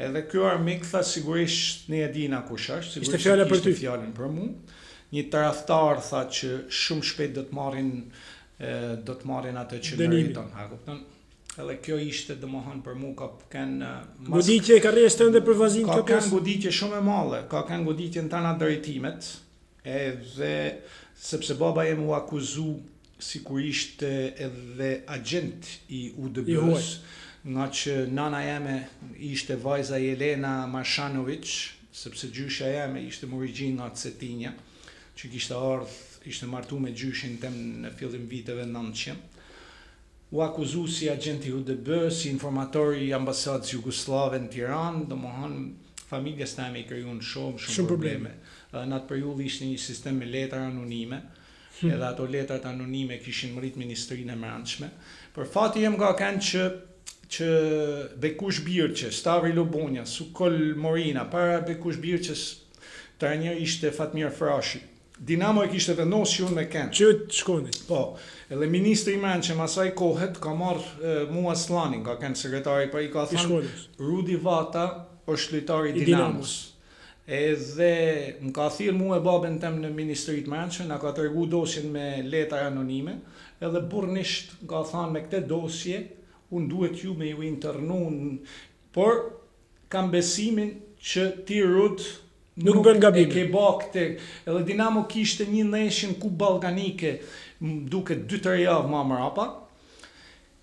Edhe ky armik tha sigurisht ne e dina kush është, ishte fjala për ty. Fjalën për mua. Një tradhtar tha që shumë shpejt do të marrin atë që meriton, ha kupton? Edhe kjo ishte domethënë për mua ka kanë goditje ka rresë tënde për vazin kjo kanë goditje shumë e madhe, ka kanë goditjen tana drejtimet, edhe sepse baba jem u akuzu sikur ishte edhe agent i UDB-s, nga që nana jeme ishte vajza Jelena Marshanovic, sepse gjysha jeme ishte origjin nga Cetinja, që kishte ardhur, ishte martu me gjyshin tem në fillim viteve 900. U akuzu si agenti UDB, si informator i ambasadës Jugoslave në Tiranë, domethënë familjes teme i krijuan shumë probleme. Në atë periudhë ishte një sistem me letra anonime, edhe ato letrat anonime kishin mrit Ministrinë e Brendshme. Për fati jem ka kanë që Bekush Birqe, Stavri Lobonja, Sukol Morina, para Bekush Birqes trajner ishte Fatmir Frashi. Dinamo e kishte vendosur unë me kënd. Që të shkoni. Po, edhe ministri i Brendshëm asaj kohet ka marrë Mua Slanin, ka kënd sekretari, pa i ka thënë Rudi Vata është lojtari i Dinamos. Edhe më ka thirrë mua e babën tem në Ministri të Brendshme, na ka tregu dosjen me letra anonime, edhe burrnisht ka thënë me këtë dosje unë duhet ju me ju internu, por kam besimin që ti Rud nuk bën gabim. E ke bakte, edhe Dinamo kishte një ndeshje në Kupë Ballkanike, duke 2-3 javë më mrapa.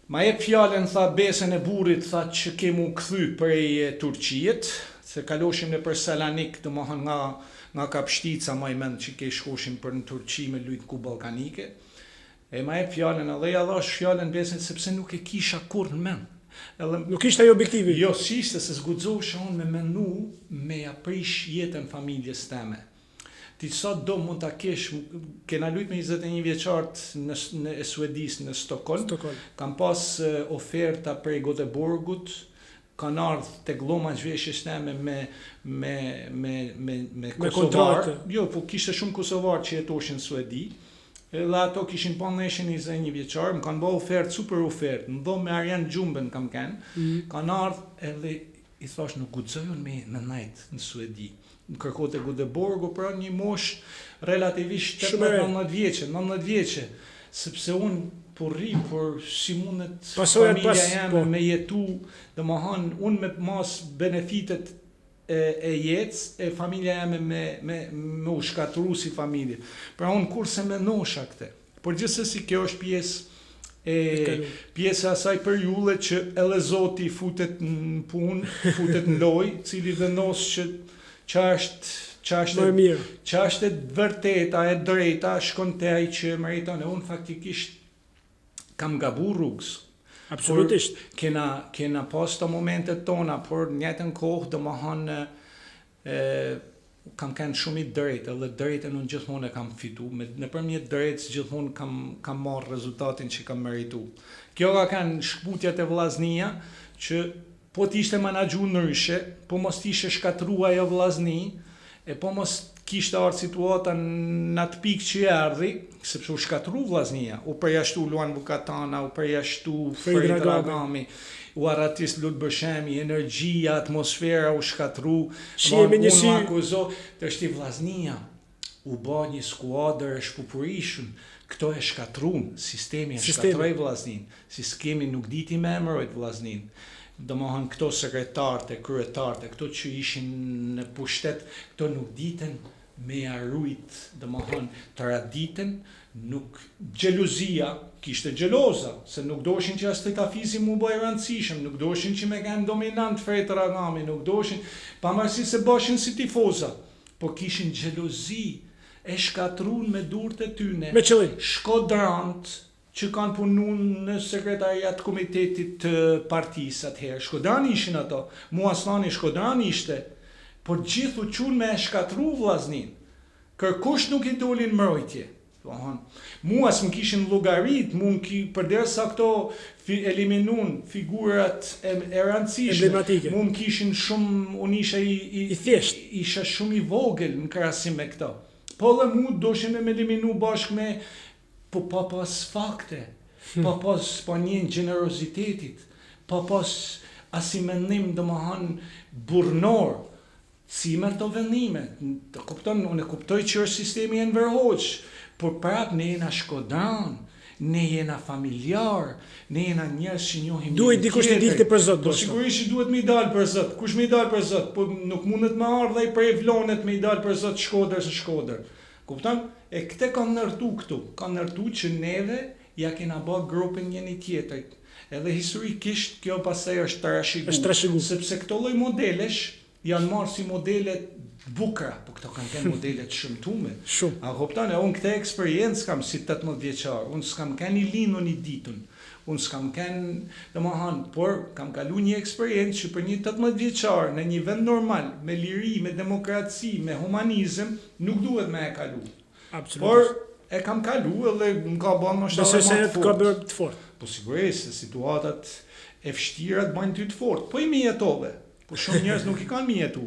Ma jep fjalën, tha besën e burrit, tha që kemu kthy prej Turqiet, se kaloshim në për Selanik, domethënë nga Kapshtica, më i mend që ke shkoshim për në Turqi me lujt Kupë Ballkanike. E ma jep fjalën, edhe ja dhash fjalën besën sepse nuk e kisha kurrë në mend. Nuk ishte ai objektivi. Jo, s'ishte se zguxosha unë me menu me aprish jetën familjes teme. Ti sot do mund ta kesh, kena lujt me 21 vjeçart në Suedis në Stockholm. Kam pas oferta prej Göteborgut, kanë ardhur tek Gloma zhveshjes teme me kosovar. Jo, po kishte shumë kosovar që jetoshin në Suedi. Edhe ato kishin pa ndeshjen 21 vjeçar, më kanë bërë ofertë, super ofertë, në dhomë me Arjan Gjumben kam kanë, kanë ardhur edhe i thash nuk guxojun me najt në Suedi. Në kërkote Göteborgu pra një mosh relativisht 19 vjeçe, sepse unë po rri, por si mundet familja jeme me jetu, domethënë unë me mas benefitet e jetës, e familja jeme me u shkatru si familje. Pra unë kurse me nosha këte. Por gjithsesi kjo është pjesa asaj periudhe që edhe Zoti futet në punë, futet në lojë, cili vendos që është vërteta e drejta, shkon te ai që meriton. Unë faktikisht kam gabu rrugës. Absolutisht. Kena pas të momentet tona, por njëtën kohë domethënë kam kanë shumë i drejtë, edhe drejtën unë gjithmonë e kam fitu, nëpërmjet drejtës gjithmonë kam marrë rezultatin që kam meritu. Kjo ka kanë shkputjat e vllaznia, që po t'ishte menaxhu ndryshe, po mos t'ishe shkatrua ajo vllazni, e po mos kishte ardhur situata në atë pikë që erdhi, sepse u shkatru vllaznia, u përjashtu Luan Bukatana, u përjashtu Fred Dragami, u arratis Lut Bëshemi, energjia, atmosfera u shkatru, unë akuzo, të është i vllaznia, u bë një skuadër e shpupurishëm, këto e shkatrun, sistemi e shkatroi vllaznin, si skemi nuk diti me emërojt vllaznin. Domethënë këto sekretarët e kryetarët, këto që ishin në pushtet, këto nuk ditën me arrujt, domethënë traditën, nuk xhelozia, kishte xheloza, se nuk doshin që as Tafizi mu bëj rëndësishëm, nuk doshin që me kanë dominant Fred Ragami, nuk doshin, pavarësisht se bëshin si tifoza, po kishin xhelozi e shkatrun me durët e tyne. Me qëllim. Shkodrant që kanë punu në sekretariat komitetit të partisë atëherë. Shkodran ishin ato, Mua Slani Shkodran ishte, por gjithu qunë me e shkatru vllaznin. Kërkush nuk i dolin mbrojtje. Muas më kishin llogarit, përderisa këto eliminun figurat e rëndësishme, më kishin shumë, unë isha shumë i vogël në krahasim me këto. Po dhe mu doshin me eliminu bashkë me po pa pas fakte, pa pas një gjenerozitetit, pa pas asi mendim domethënë burrnor, si merr to vendime. Unë kuptoj që është sistemi i Enverhoq, por prap ne jena Shkodran, ne jena familjar, ne jena njerëz që njohim. Duhet dikush të dilte për Zot. Po sigurisht duhet më i dal për Zot. Kush më i dal për Zot? Po nuk mundet më ardh ai prej Vlonet më i dal për Zot Shkodër. Kupton? E këtë kanë ndërtu këtu, kanë ndërtu që neve ja kena bë grupin njëri tjetrit. Edhe historikisht kjo pastaj është trashëguar, sepse këto lloj modelesh janë marrë si modele bukura, po këto kanë qenë modele të shëmtuara. Shumë. A kupton? Unë këtë eksperiencë kam si 18 vjeçar, unë s'kam kanë i lindur një ditën. Unë s'kam kanë, domethënë, por kam kalu një eksperiencë që për një 18 vjeçar në një vend normal, me liri, me demokraci, me humanizëm, nuk duhet me e kalu. Absolutisht. Por e kam kalu edhe më ka bën më Besoj se ka bërë të fort. Po sigurisht se situatat e vështira të bajnë ty të fort. Po i mi jetove. Po shumë njerëz nuk i kanë mi jetu.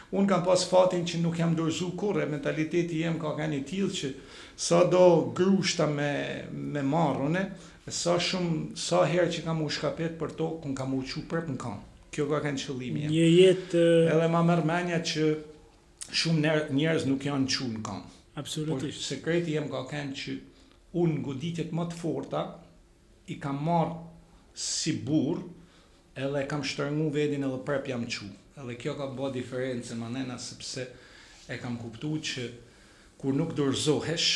Unë kam pas fatin që nuk jam dorëzu kurrë, mentaliteti jem ka qenë i tillë që sa do grushta me marrone, sa herë që kam u shkapet për to, kun kam u çu prap në kam. Kjo ka qenë qëllimi jem. Një jetë Edhe ma merr mendja që shumë njerëz nuk janë çu në kam. absolutisht. Por sekreti jem ka qenë që unë goditjet më të forta i kam marrë si burr, edhe kam shtrëngu vedin edhe prap jam çu. Edhe kjo ka bë diferencën manena sepse e kam kuptuar që kur nuk dorëzohesh,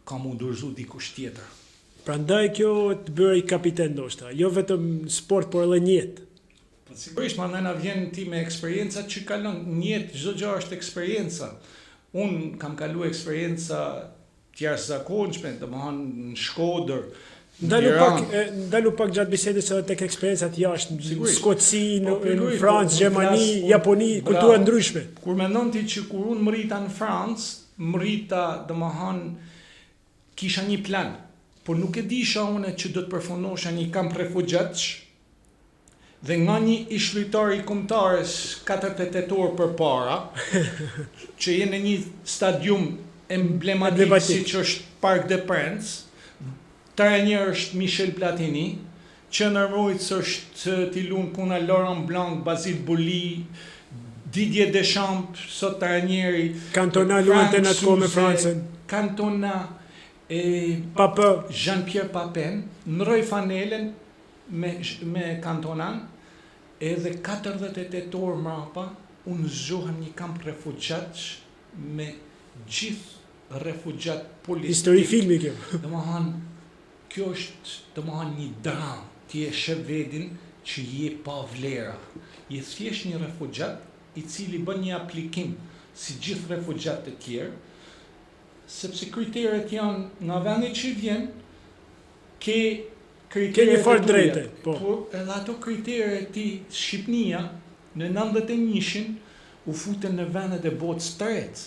ka mu dorëzu dikush tjetër. Prandaj kjo të bëri kapiten ndoshta, jo vetëm sport por edhe në jetë. Po sigurisht manena vjen ti me eksperienca që kalon në jetë, çdo gjë është eksperjenca. Unë kam kalu eksperienca të jashtëzakonshme, domethënë në Shkodër, Ndalu pak gjatë bisedës edhe tek eksperiencat jashtë, në Skoci, në Francë, Gjermani, Japoni, kultura ndryshme. Kur mendon ti që kur unë mrita në Francë, mrita domethënë kisha një plan, por nuk e disha unë që do të përfundoesha një kamp refugjatësh dhe nga një ish-lojtar i kombëtarës 48 orë përpara, që je në një stadium emblematik siç është Parc des Princes, trajner është Michel Platini, qendër mbrojtës është t'i luan kuna Laurent Blanc, Basile Boli, Didier Deschamps, sot trajneri. Cantona luante në atë me Francën. Cantona Papin, Jean-Pierre Papin, ndroi fanelen me Cantonan, edhe 48 orë mrapa unë zgjohem një kamp refugjatësh me gjithë refugjat politik. Histori filmi kjo. Domethënë, kjo është domethënë një dram. Ti e sheh vedin që je pa vlera. Je thjesht një refugjat i cili bën një aplikim si gjithë refugjat të tjerë, sepse kriteret janë nga vendi që vjen, ke kriteret një farë drejte, po. Por edhe ato kriteret ti Shqipnia në 91-shin u futën në vendet e botës së tretë.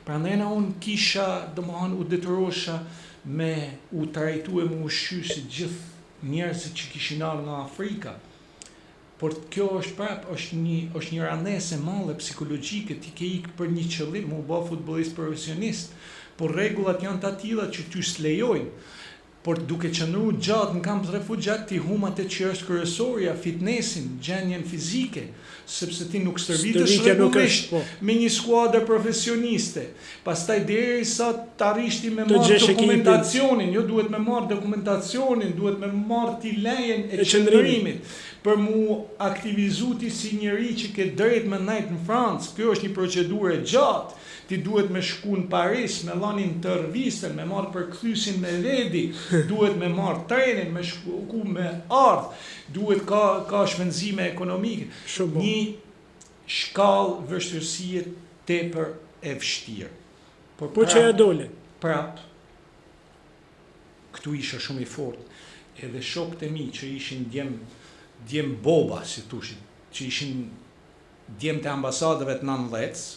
Prandaj unë kisha, domethënë u detyrosha me u trajtue me ushqy si gjithë njerëzit që kishin ardhur nga Afrika. Por kjo është prap, është një randesë e madhe psikologjike, ti ke ikë për një qëllim, mu bë futbollist profesionist, por rregullat janë të tilla që ty s'lejojnë. Por duke qëndruar gjatë në kamp refugjat, ti humb atë që është kryesorja, fitnessin, gjendjen fizike, sepse ti nuk stërvitesh rregullisht me një skuadër profesioniste. Pastaj derisa të arrish ti me marrë dokumentacionin, jo duhet me marrë dokumentacionin, duhet me marrë ti lejen e qëndrimit për mu aktivizu ti si njeri që ke drejt me nejt në Francë. Kjo është një procedurë e gjatë. Ti duhet me shku në Paris, me lanin intervistën, me marrë përkthysin me vedi, duhet me marrë trenin, me shku me ardh, duhet ka shpenzime ekonomike. Një shkallë vështirësie tepër e vështirë. Po që e dole? Prap, këtu isha shumë i fort. Edhe shokët e mi që ishin djem boba, si thoshin, që ishin djem të ambasadëve të 90,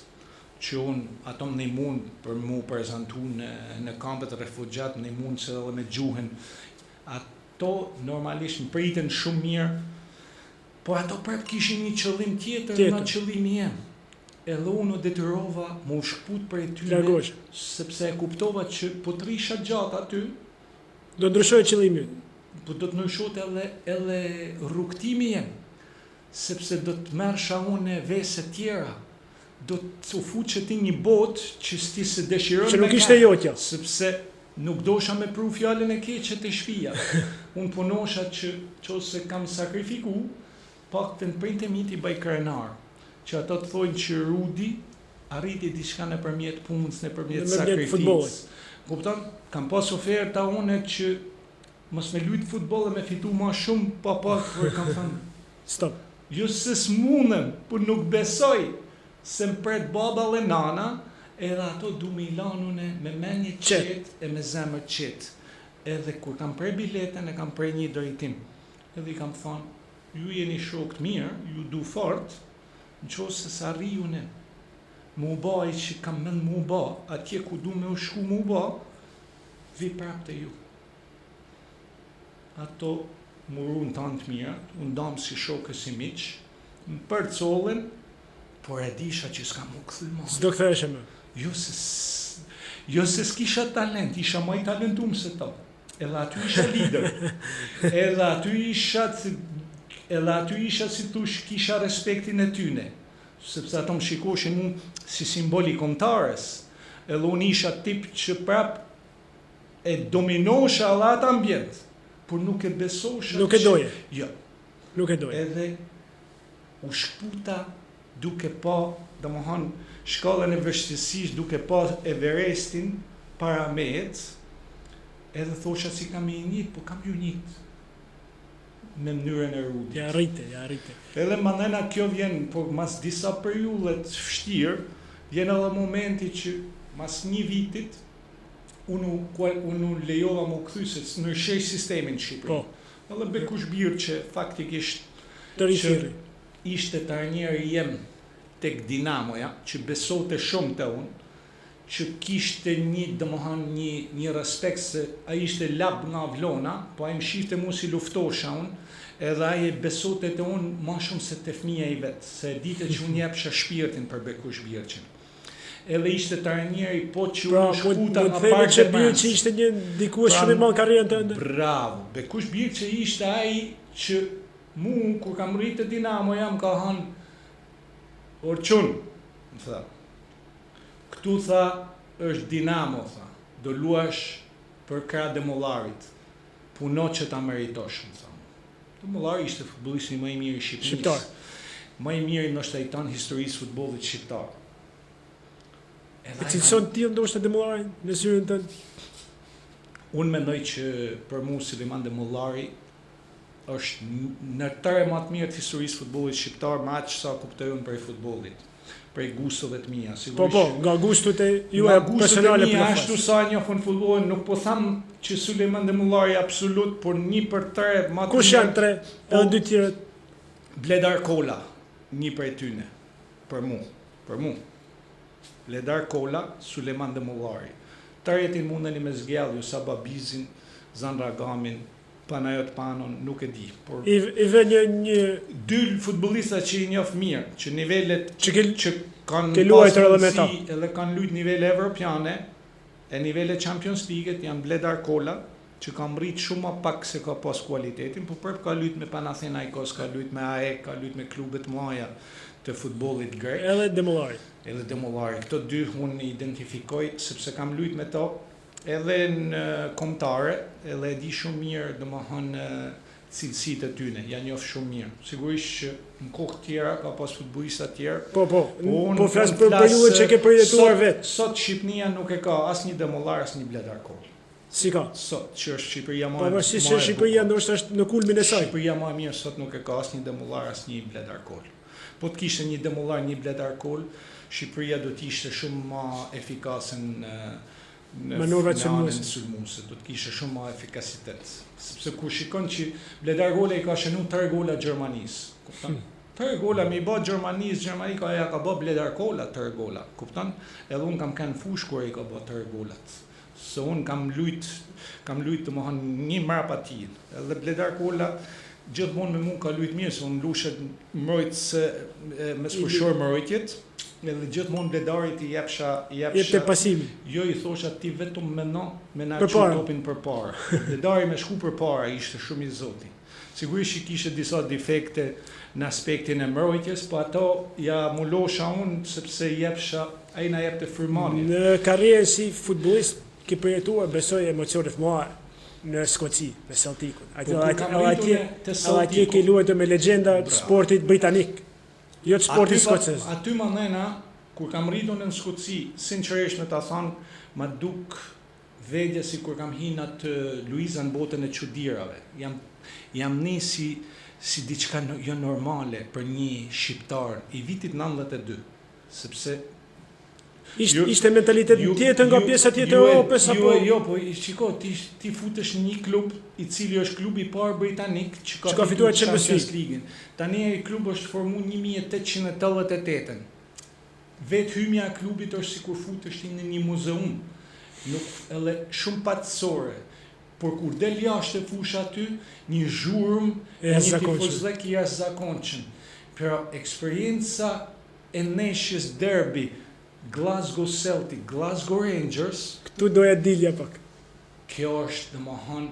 që unë ato më mund për mu prezentu në kampet e refugjat, më mund se edhe me gjuhën. Ato normalisht më pritën shumë mirë, por ato prap kishin një qëllim tjetër nga qëllimi jem. Edhe unë u detyrova më u shkput për e tyre, sepse e kuptova që po të risha gjatë aty, do ndryshoj qëllimi. Po do të ndryshot edhe rrugtimi jem, sepse do të merrsha unë vese tjera, do të fuqe ti një botë që ti se dëshiron që nuk ishte jotja, sepse nuk dosha me pru fjalën e keqe të shtëpia. Unë punosha që ose kam sakrifiku, pak të në printe mi t'i baj krenar, që ato të thojnë që Rudi arriti diçka nëpërmjet punës, nëpërmjet sakrificës. Kupton? Kam pas oferta unë që mos me lujt futboll dhe me fitu ma shumë, pa kur kam thënë stop. Jo se s'mundem, por nuk besoj se më pret baba dhe nana, edhe ato du me ilanune me menje qetë e me zemër qetë. Edhe kur kam prej biletën, e kam prej një drejtim. Edhe i kam thonë, ju jeni shokët mirë, ju du fort, në qosë se sa rrijune, mu ba i që kam mend mu ba, atje ku du me u shku mu ba, vi prap të ju. Ato murun tanë të mirat, unë damë si shokë si miq, më përcollën, por e disha që s'ka mu këthy ma. S'do kthehesh më. Jo se s'kisha talent, isha më i talentum se to. Edhe aty isha lider. Edhe aty isha si tush kisha respektin e tyne. Sepse ato më shikoshin mu si simboli kombëtares. Edhe unë isha tip që prap e dominosha edhe atë ambient. Por nuk e besosha. Nuk e doje. Jo. Nuk e doje. Edhe u shkputa duke pa, domethënë, shkallën e vështirësisë duke pa Everestin para mehet. Edhe thosha si kam i njit, po kam ju njit. Me mënyrën e rudit. Ja rrite. Edhe mandena kjo vjen, po mas disa periudhet vështirë, vjen edhe momenti që mas një vitit, unë lejova më kthy se ndryshej sistemin në Shqipëri. Po. Edhe Bekush Birë që faktikisht Të rishiri. ishte trajneri jem tek Dinamoja, që besote shumë te unë, që kishte një respekt se ai ishte lab nga Vlona, po ai më shifte mu si luftosha unë, edhe ai besote te unë ma shumë se te fëmija i vetë, se dite që unë jepsha shpirtin për Bekush Birçin. Edhe ishte trajneri po që unë shkuta nga Park që Birçi ishte një dikush shumë i madh karrierën tënde. Bravo, Bekush Birçi ishte ai që mu kur kam rritë Dinamo jam ka hanë Orçun, më tha. Këtu tha është Dinamo, tha. Do luash për krah Demollarit. Puno që ta meritosh, më tha. Demollari ishte futbollisti më i mirë i Shqipërisë. Shqiptar. Më i mirë ndoshta i tan historisë futbollit shqiptar. E cilëson ti ndoshta Demollarin në syrin tënd? Unë mendoj që për mua Sulejman Demollari është në tërë më të mirë të historisë futbollit shqiptar, më aq sa kuptoj unë për futbollit, për gustove të mia, sigurisht. Po, nga gustut e juaja personale për ashtu sa njohun futbollin, nuk po tham që Sulejman Demollari absolut, por 1/3 më të Kush janë 3? Edhe 2 tjerët? Bledar Kola, një prej tyne, për mua. Bledar Kola, Sulejman Demollari. Tërjetin mundeni me zgjallë, ju sa Babizin, Zan Ragamin, Panajot Panon, nuk e di. Por I vë një dy futbollista që i njoh mirë, që nivelet që kanë luajtur edhe me ta. Edhe kanë luajtur nivele evropiane, e nivele Champions League janë Bledar Kola, që ka mrit shumë më pak se ka pas kualitetin, por prap ka luajtur me Panathinaikos, ka luajtur me AEK, ka luajtur me klube të mëdha të futbollit grek. Edhe Demollari. Këto dy unë identifikoj sepse kam luajtur me to edhe në kombëtare, edhe e di shumë mirë, domethënë cilësitë e tyne, ja njoh shumë mirë. Sigurisht që në kohë tjera ka pas futbollista të tjerë. Po flas për periudhën që ke përjetuar vetë. Sot Shqipëria nuk e ka asnjë Demollar, asnjë Bledar Kola. Si ka? Sot që është Shqipëria më. Pavarësisht se Shqipëria ndoshta është në kulmin e saj. Shqipëria më e mirë sot nuk e ka asnjë Demollar, asnjë Bledar Kola. Po të kishte një Demollar, një Bledar Kola, Shqipëria do të ishte shumë më efikase në sulmuese, do të kishte shumë më efikasitet. Sepse kur shikon që Bledar Kola i ka shënuar 3 gola Gjermanisë, kupton? 3 gola me i bë Gjermanisë, Gjermanika ja ka bë Bledar Kola 3 gola, kupton? Edhe un kam kanë fush kur i ka bë 3 golat. Se un kam lut domethënë një mbrapa tij. Edhe Bledar Kola gjithmonë me mua ka lut mirë, se un lushet mbrojtës me sfushor mbrojtjet. Edhe gjithmonë Bledarit i jepsha Jepte pasimi. Jo, i thosha ti vetëm me na çu topin përpara. Bledari me shku përpara ishte shumë i zoti. Sigurisht i kishte disa defekte në aspektin e mbrojtjes, po ato ja mulosha unë sepse ai na jepte frymënie. Në karrierën si futbollist ke përjetuar besoj emocione të mëdha në Skoci, me Celticun. Atje ke luajtur me legjenda të sportit britanik. Jo të sportit skocez. Aty mandena, kur kam rritur në Skoci, sinqerisht me ta thënë, ma duk vedje si kur kam hinë atë Luiza në botën e çudirave. Jam një si diçka jo normale për një shqiptar i vitit 92, sepse ishte mentalitet tjetër nga pjesa tjetër e Europës apo jo, po shiko, ti futesh në një klub i cili është klubi i parë britanik që ka fituar Champions League. Tani ai klub është formuar 1888. Vetë hymja e klubit është sikur futesh ti në një muzeum. nuk edhe shumë patësore. Por kur del jashtë e fush aty, një zhurmë, një tifozlek i jashtëzakonshëm. Pero eksperienca e neshjes derbi Glasgow Celtic, Glasgow Rangers, këtu doja dilja pak. Kjo është domethënë,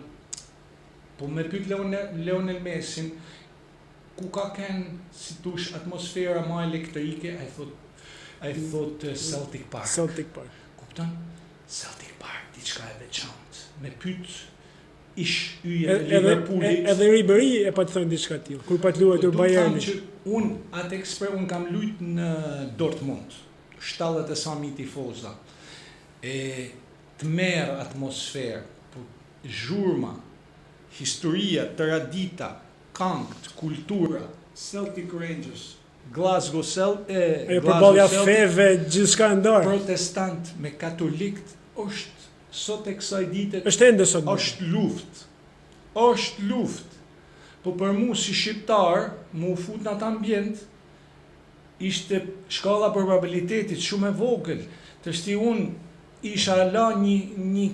po me pyet Lionel Messin, ku ka kënë si tush atmosfera më elektrike, ai thot Celtic Park. Celtic Park. Kupton? Celtic Park, diçka e veçantë. Me pyet ish yje të Liverpoolit. Edhe Ribery e pa të thënë diçka të tillë, kur pa të luajtur Bayerni. Unë kam luajt në Dortmund, 70 e sa mijë tifoza. Të merr atmosferë, zhurma, historia, tradita, këngët, kultura, Celtic Rangers, Glasgow Celtic, përballja feve, gjithçka ndarë. Protestant me katolikët është sot e kësaj dite është ende sot. Është luftë. Është luftë. Po për mua si shqiptar, mu fut në atë ambient, ishte shkalla probabilitetit shumë e vogël. Tërsti unë isha la një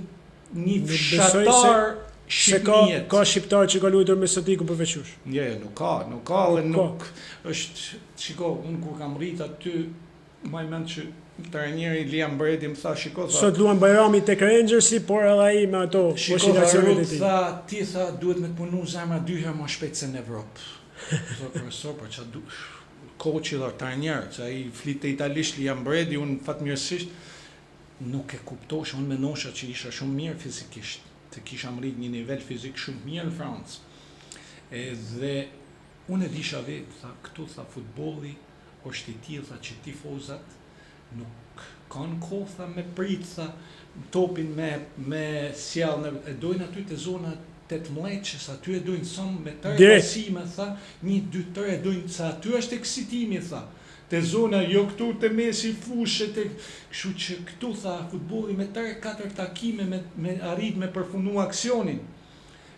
fshatar shqipnijet. Ka shqiptar që ka luajtur me Celticun përveçush. Nuk ka, dhe nuk është, shiko, unë kur kam rrit aty, maj mend që trajneri Liam Brady më tha, shiko, tha, sot luan Bajrami tek Rangersi, por edhe ai me ato oscilacionet e tij. Ti tha, duhet me të punu zemra 2 herë më shpejt se në Evropë. Profesor, për çfarë dush? Koçi dhe trajner, që ai flitte italisht Liam Brady, unë fatmirësisht nuk e kuptosh, unë mendosha që isha shumë mirë fizikisht, të kisha mrit një nivel fizik shumë mirë në Francë. Dhe unë e disha vetë, tha, këtu tha futbolli është i tillë, tha, që tifozat nuk kanë kohë, tha, me prit, tha, topin me sjellë, e dojnë aty të zona 18, aty e dojnë some me tërë pasime, tha, 1, 2, 3 e dojnë, sa aty është eksitimi, tha, të zona, jo këtu të mesi fushet, kështu që këtu, tha, futbolli me 3-4 takime me arrit me përfunu aksionin.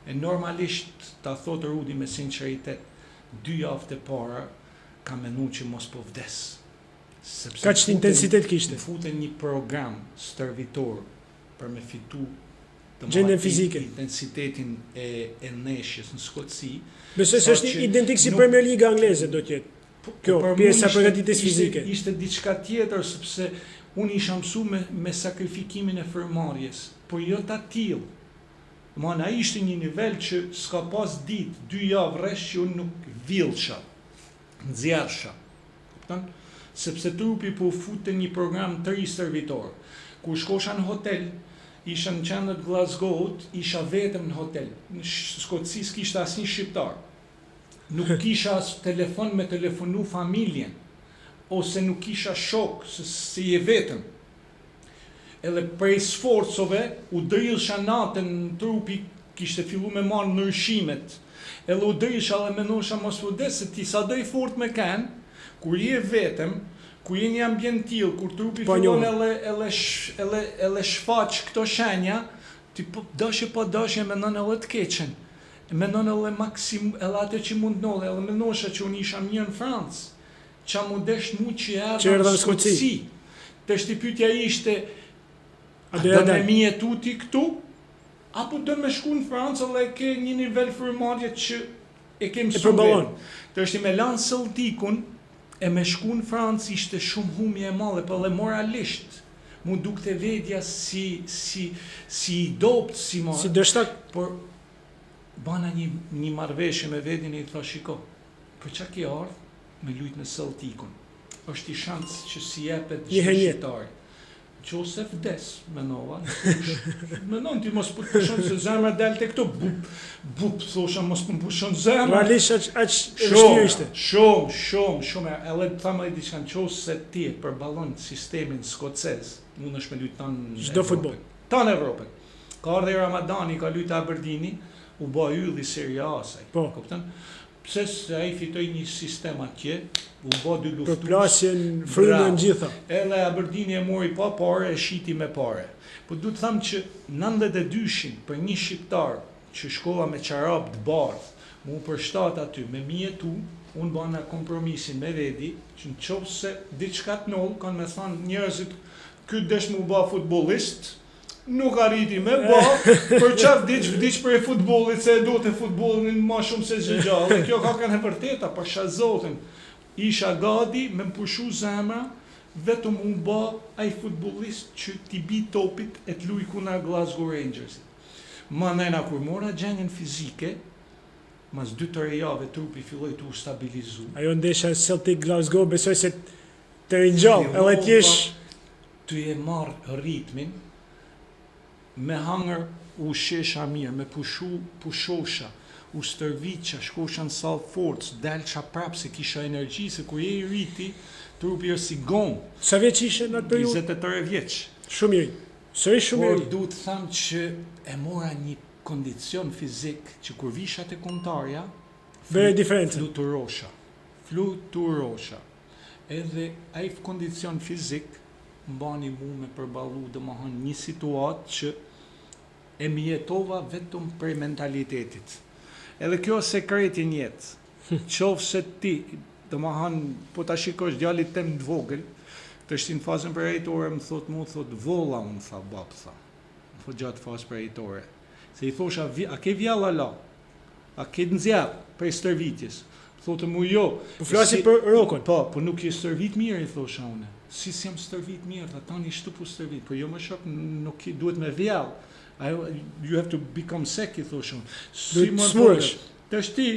E normalisht, ta thotë Rudi me sinqeritet, 2 javë të para, ka menu që mos po vdes. Ka që intensitet kishte? Futen një program stërvitor për me fitu gjendjen fizike, intensitetin e neshjes në Skotësi. Besoj se është identik si Premier Liga angleze do të jetë. Kjo pjesa e përgatitjes fizike. Ishte diçka tjetër, sepse unë isha mësuar me sakrifikimin e frymëmarrjes, por jo ta tillë. Ai ishte një nivel që s'ka pas ditë, 2 javë rresh që unë nuk villsha, nxjerrsha. Kupton? Sepse trupi po futte një program të ri servitor. Kur shkosha në hotel, isha në qendër Glasgow-t, isha vetëm në hotel. Në Skotësi s'kishte asnjë shqiptar. Nuk kisha as telefon me telefonu familjen, ose nuk kisha shok, se si je vetëm. Edhe prej sforcove, u drillsha natën në trupi, kishte fillu me marrë ndryshimet. Edhe u drillsha dhe mendosha mos u des, se ti sa do i fort me kanë, kur je vetëm, kur je një ambient tillë, kur trupi fillon edhe shfaq këto shenja, ti po dashje mendon edhe të keqen. Mendon edhe maksimum edhe atë që mund ndodhe, edhe mendoshja që unë isha mirë në Francë, qa mu desh mu që erdha në Skotësi. Të pyetja ishte, a do me mjetu ti këtu, apo do me shku në Francë dhe ke një nivel frymëmarrje që e ke mësuar. Të është me lanë Celticun, e me shku në Francë ishte shumë humje e madhe, por edhe moralisht, mu dukte vetja si dopt, si dështak. Por bana një marrëveshje me vedin e i tha, shiko, për çka ke ardhur me lujt në Celticun? Është i shans që si jepet shqiptar. Qose vdes, menova. Menon ti mos po të pushon se zemra dalte këtu. Bup, thosha mos po pushon zemra. Realisht aq vështirë ishte. Shumë. Edhe thamë diçka, qose ti përballon sistemin skocez, mundesh me lujt çdo futboll. Tan Evropën. Ka ardhur Ramadani, ka lujt Aberdini, u bë ylli Serie A saj. Kupton? Pse se ai fitoi një sistem atje, u bë 2 luftues. Përplasjen, frymën gjitha. Edhe Aberdini e mori pa parë, e shiti me parë. Po du të them që 92-shin për një shqiptar që shkova me çarap të bardh, mu përshtat aty me mjetu, unë bana kompromisin me vedi, që në qoftë se diçka të noll, kanë me thënë njerëzit, ky desh mu bë futbollist, nuk arriti me bë, për çaf vdiq për e futbollit, se e do të futbollin më shumë se çdo gjë. Dhe kjo ka kanë e vërteta, për shah zotin. Isha gati me më pushu zemra, vetëm unë bë ai futbollist që t'i bi topit e t'luj kuna Glasgow Rangersit. Ma nëjna kur mora gjenjen fizike, mas 2-3 javë trupi filloi të u stabilizu. Ajo ndesha Celtic Glasgow besoj se të ringjall, edhe t'jesh ty e marr ritmin, me hangër u shesha mirë, me pushosha, u stërviqa, shkosha në sallë forcë, delqa prapë se kisha energji, se kur je i rriti, trupi është si gomë. Sa vjeç ishe në atë periudhë? 23 vjeç. Shumë mirë. Sërish shumë Por mirë. duhet të them që e mora një kondicion fizik që kur visha te kontarja, Bëre diferencë. Fluturosha. Edhe ai kondicion fizik mbani mu me përballu domethënë një situatë që e mjetova vetëm për mentalitetit. Edhe kjo është sekreti në jetë. Qoftë se ti, domethënë po ta shikosh djalit tem të vogël, të shtin fazën përjetore më thot volla unë tha bab tha. Po gjatë fazë përjetore. Se i thosha a ke vjalla la? A ke nxjerr prej stërvitjes? Thotë mu jo. Po flasi për rokon. Po nuk je stërvit mirë, i thosha unë. Si jam stërvit mirë, ta tani shtu po stërvit, po jo më shok, nuk duhet me vjall. You have to become sick, i thosha unë. Si më smurësh. Tash ti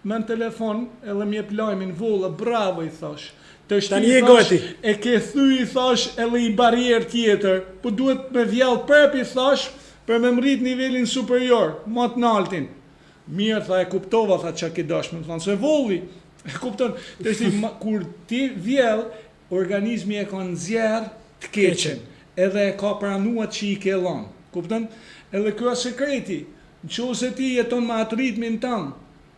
me në telefon, edhe më jep lajmin volla, bravo i thash. Tani e gati. E ke thy, i thash, edhe i barrier tjetër, po duhet me vjall prep, i thash, për me mrit nivelin superior, më të naltin. Mirë, tha, e kuptova, tha, që ke dash, me më thanë, se volli, e kupton, të shti, kur ti vjell, organizmi e ka nxjerr të keqen, edhe e ka pranuar që i ke lanë, kupton, edhe kjo është sekreti, nëse ti jeton me atë ritmin tënd,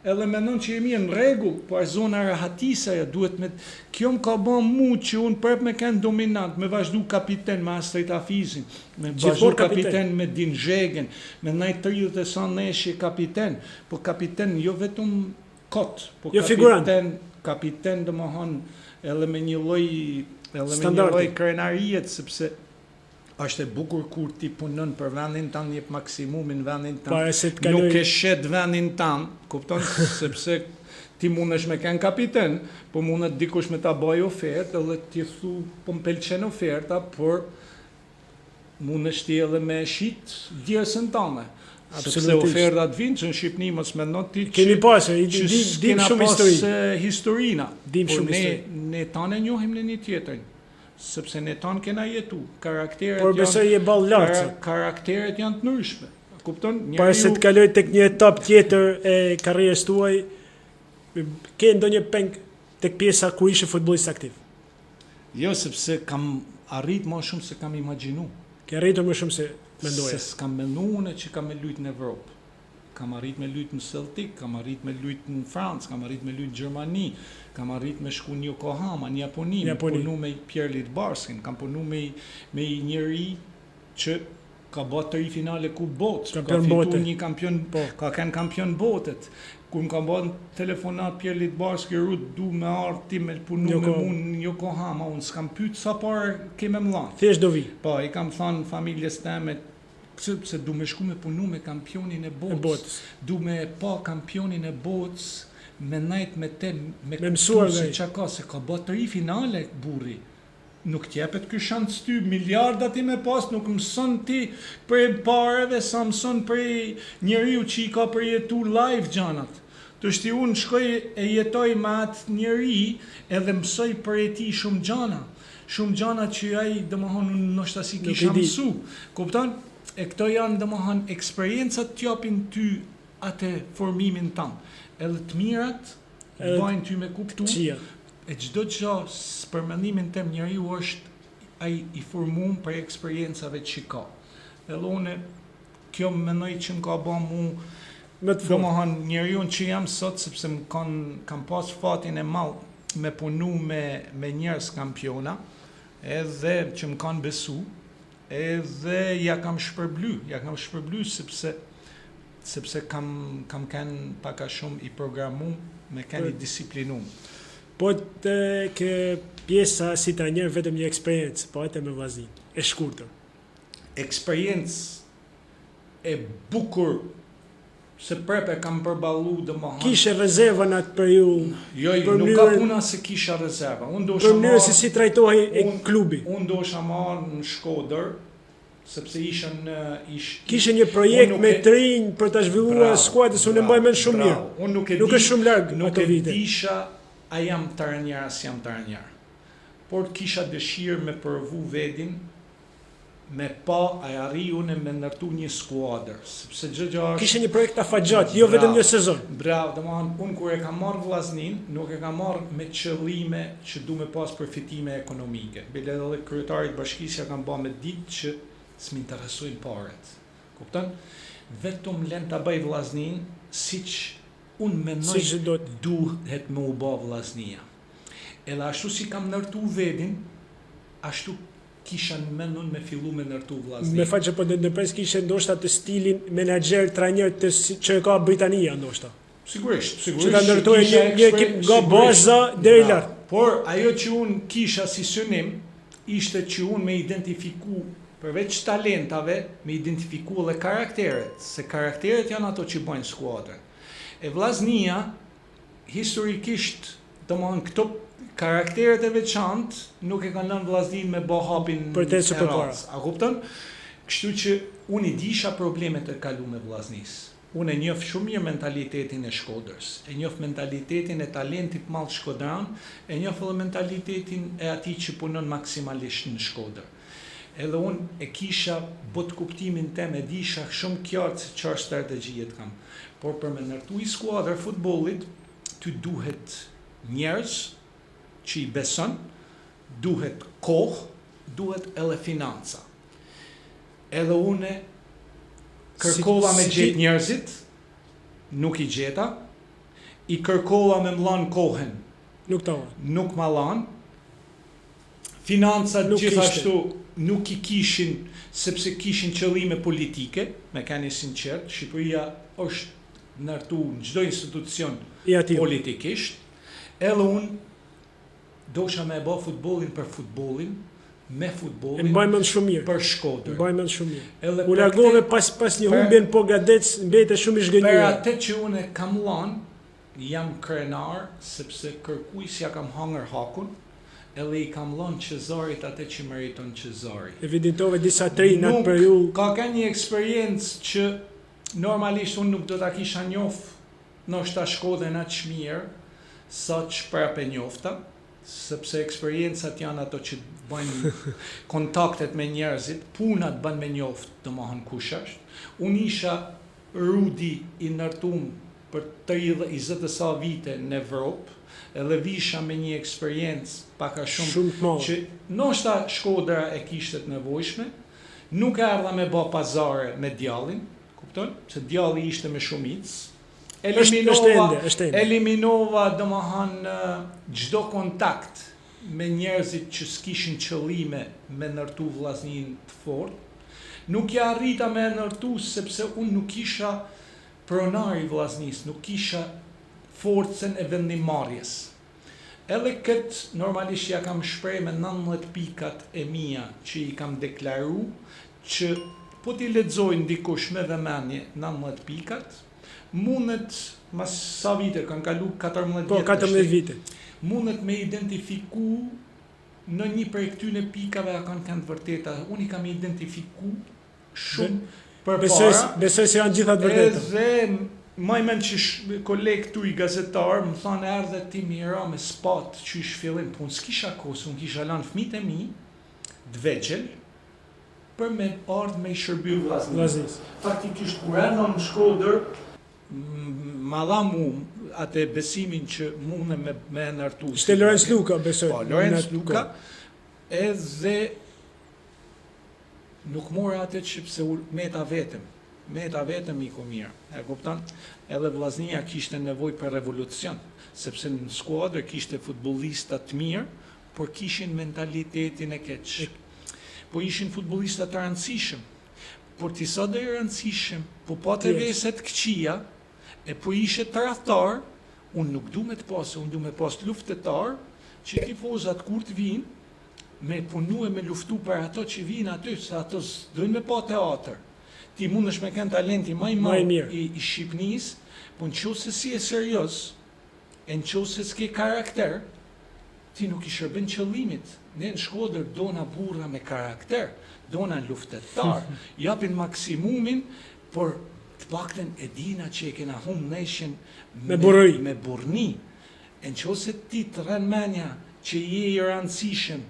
edhe mendon që jemi në rregull, po është zona rahatisaja, duhet me kjo më ka bën mu që unë prap me kanë dominant, me vazhdu kapiten me Astrid Hafizin, me vazhdu kapiten me Din Zhegen, me najt 30 sa neshje kapiten, po kapiten jo vetëm kot, po jo kapiten domethënë edhe me një lloj krenariet, sepse është e bukur kur ti punon për vendin tanë, jep maksimumin vendin tanë, nuk e shet vendin tanë, kupton, sepse ti mundesh me kënë kapiten, po mundet dikush me ta bëj ofertë, edhe ti thu, po më pëlqen oferta, por mundesh ti edhe me shit djersën tane. Sepse ofertat vinë që në Shqipni mos mendon ti që dim shumë historina. Dim shumë histori. Ne tanë njohim në një tjetrin. Sepse ne tanë kena jetu, karakteret por besoj je ball lartë. Karakteret janë të ndryshme. Kupton? Para se të kaloj tek një etap tjetër e karrierës tuaj, ke ndonjë peng tek pjesa ku ishe futbollist aktiv? Jo, sepse kam arrit më shumë se kam imagjinu. Ke arritur më shumë se mendoja. Se s'kam menduar që kam me luajt në Evropë. Kam arrit me luajt në Celtic, kam arrit me luajt në Francë, kam arrit me luajt në Gjermani, kam arrit me shku në Yokohama, në Japoni, kam punu me Pierre Lidbarskin, kam punu me njëri që ka bërë 3 finale Kupë Botës, ka fitu një kampion, ka kanë kampion botet. Kur më ka bërë telefonat Pierre Lidbarski, rrut du me arti me punu me mund në Yokohama, unë s'kam pyet sa parë keme më lanë. Thjesht do vi. Po, i kam thënë familjes teme, se du me shku me punu me kampionin e botës. Du me pa kampionin e botës, me najt me te, me mësuar se qa ka, se ka bërë 3 finale burri. Nuk t'jepet ky shans ty, miliardat i me pas, nuk mëson ti për pareve, sa mëson për njeriu që i ka përjetu live gjanat. Të shti unë shkoj e jetoj me atë njeri edhe mësoj për e ti shumë gjana që ai domethënë ndoshta si kisha mësu. Kupton? E këto janë domethënë eksperiencat që japin ty atë formimin tanë. Edhe të mirat bajnë ty me kuptu. E çdo gjë për mendimin tim njeriu është ai i formuar për eksperiencave që ka. Edhe unë kjo mendoj që më ka bën mu domethënë njeriu që jam sot, sepse kam pas fatin e madh me punu me njerëz kampiona, edhe që më kanë besu, edhe ja kam shpërbly sepse kam kanë pak a shumë i programum, me kanë i disiplinum. Po të ke pjesa si trajner vetëm një eksperiencë, po atë me vllazin, e shkurtër. eksperiencë e bukur se prepe kam përballu domethënë. Kishe rezerva në atë për ju? Jo, nuk ka puna se kisha rezerva. Unë dosha për mënyrë se si trajtohej klubi. Unë dosha marr në Shkodër sepse kishe një projekt me të rinj për ta zhvilluar skuadrën, unë mbaj mend shumë mirë. Unë nuk është shumë larg ato vite. Nuk e disha a jam trajner as jam trajner. Por kisha dëshirë me përvu vedin me pa a arriju në me ndërtu një skuadër, sepse gjë kishe një projekt afatgjat, jo vetëm një sezon. Bravo, domethënë unë kur e kam marrë vllaznin, nuk e kam marrë me qëllime që du me pas përfitime ekonomike. Bile edhe kryetarit bashkisë ja kam bë me ditë që s'më interesojnë paret. Kupton? Vetëm lën ta bëj vllaznin siç unë mendoj duhet me u bë vllaznia. Edhe ashtu si kam ndërtu vedin, ashtu kisha në mendun me fillu me ndërtu vllaznin. Me faqe po ndërpres kishe ndoshta të stilin menaxher trajner që ka Britania ndoshta. Sigurisht. Që ka ndërtuar një ekip nga baza deri lart. Por ajo që unë kisha si synim ishte që unë me identifiku përveç talentave, me identifiku edhe karakteret, se karakteret janë ato që bojnë skuadrën. E vllaznia historikisht, domethënë këto karakteret e veçantë nuk e kanë lënë vllaznin me bë hapin për të përpara. A kupton? Kështu që unë i disha problemet e kaluara me vllaznisë. Unë e njoh shumë mirë mentalitetin e Shkodrës, e njoh mentalitetin e talentit mall shkodran, e njoh edhe mentalitetin e atij që punon maksimalisht në Shkodër. Edhe unë e kisha bot kuptimin tem, e disha shumë qartë se çfarë strategji kam. Por për me ndërtu i skuadër futbollit, ty duhet njerëz që i beson, duhet kohë, duhet edhe financa. Edhe une kërkova me gjetë njerëzit, nuk i gjeta, i kërkova me mlan kohën, nuk ma lan, financat gjithashtu nuk i kishin, sepse kishin qëllime politike, me keni sinqert, Shqipëria është ndërtu në çdo institucion politikisht, edhe unë dosha me e bë futbollin për futbollin, me futbollin për Shkodër. Mbaj mend shumë mirë. U largove pas një humbje në Pogadec, mbete shumë i zgënjur. Për atë që unë kam lanë, jam krenar, sepse kërkuisja kam hangër hakun, edhe i kam lanë Qezarit atë që meriton Qezari. Evidentove disa tri në atë periudhë. Ka një eksperiencë që normalisht unë nuk do ta kisha njoh, ndoshta Shkodrën aq mirë, sa që prapë njofta, sepse eksperiencat janë ato që bëjnë kontaktet me njerëzit, punat bën me njoft, domethënë kush është. Unë isha Rudi i ndërtuar për 30 sa vite në Evropë, edhe visha me një eksperiencë pak a shumë që ndoshta Shkodra e kishte të nevojshme, nuk erdha me bë pazare me djallin, kupton? Se djalli ishte me shumicë. Eliminova domethënë çdo kontakt me njerëzit që s'kishin qëllime me ndërtu vllaznin të fortë. Nuk ja arrita me ndërtu sepse unë nuk kisha pronar i vllaznisë, nuk kisha forcën e vendimarrjes. Edhe këtë normalisht ja kam shpreh me 19 pikat e mia që i kam deklaru, që po t'i lexojnë dikush me vëmendje 19 pikat, mundet, mas sa vite, kanë kalu 14 vite. 14 vite. Mundet me identifiku në një prej këtyne pikave a kanë të vërteta. Unë i kam identifiku shumë për para. Besoj se janë gjitha të vërteta. Edhe maj men që kolegë tu i gazetar, më thanë erdhe ti mira me spat që i shfillim, po unë s'kisha kosë, unë kisha lanë fmit e mi, dvegjel, për me ardhë me i shërby vllaznis. Faktikisht kur erdha në Shkodër, ma dha mu atë besimin që mune me ndërtu. Ishte Lorenz Luka, besoj. Po, Lorenz Luka, edhe nuk mora atë që pse meta vetëm i mirë. E kupton? Edhe vllaznia kishte nevojë për revolucion, sepse në skuadër kishte futbollista të mirë, por kishin mentalitetin e keq. Po ishin futbollista të rëndësishëm. Por ti sa do i rëndësishëm, po të veset këqia, e po ishe tradhtar, unë nuk du me të pasë, unë du me pasë luftetar, që tifozat kur të vinë, me punu e me luftu për ato që vinë aty, se ato dojnë me pa teatr. Ti mundesh me kënë talenti maj mirë i Shqipnis, po në qo se si e serios, e në qo se s'ke karakter, ti nuk i shërben qëllimit. Ne në Shkodër dona burra me karakter, dona luftetar, japin maksimumin, por të pakten e dina që e kena hum neshin me burni. E në qo se ti të rënmenja që je i rëndësishëm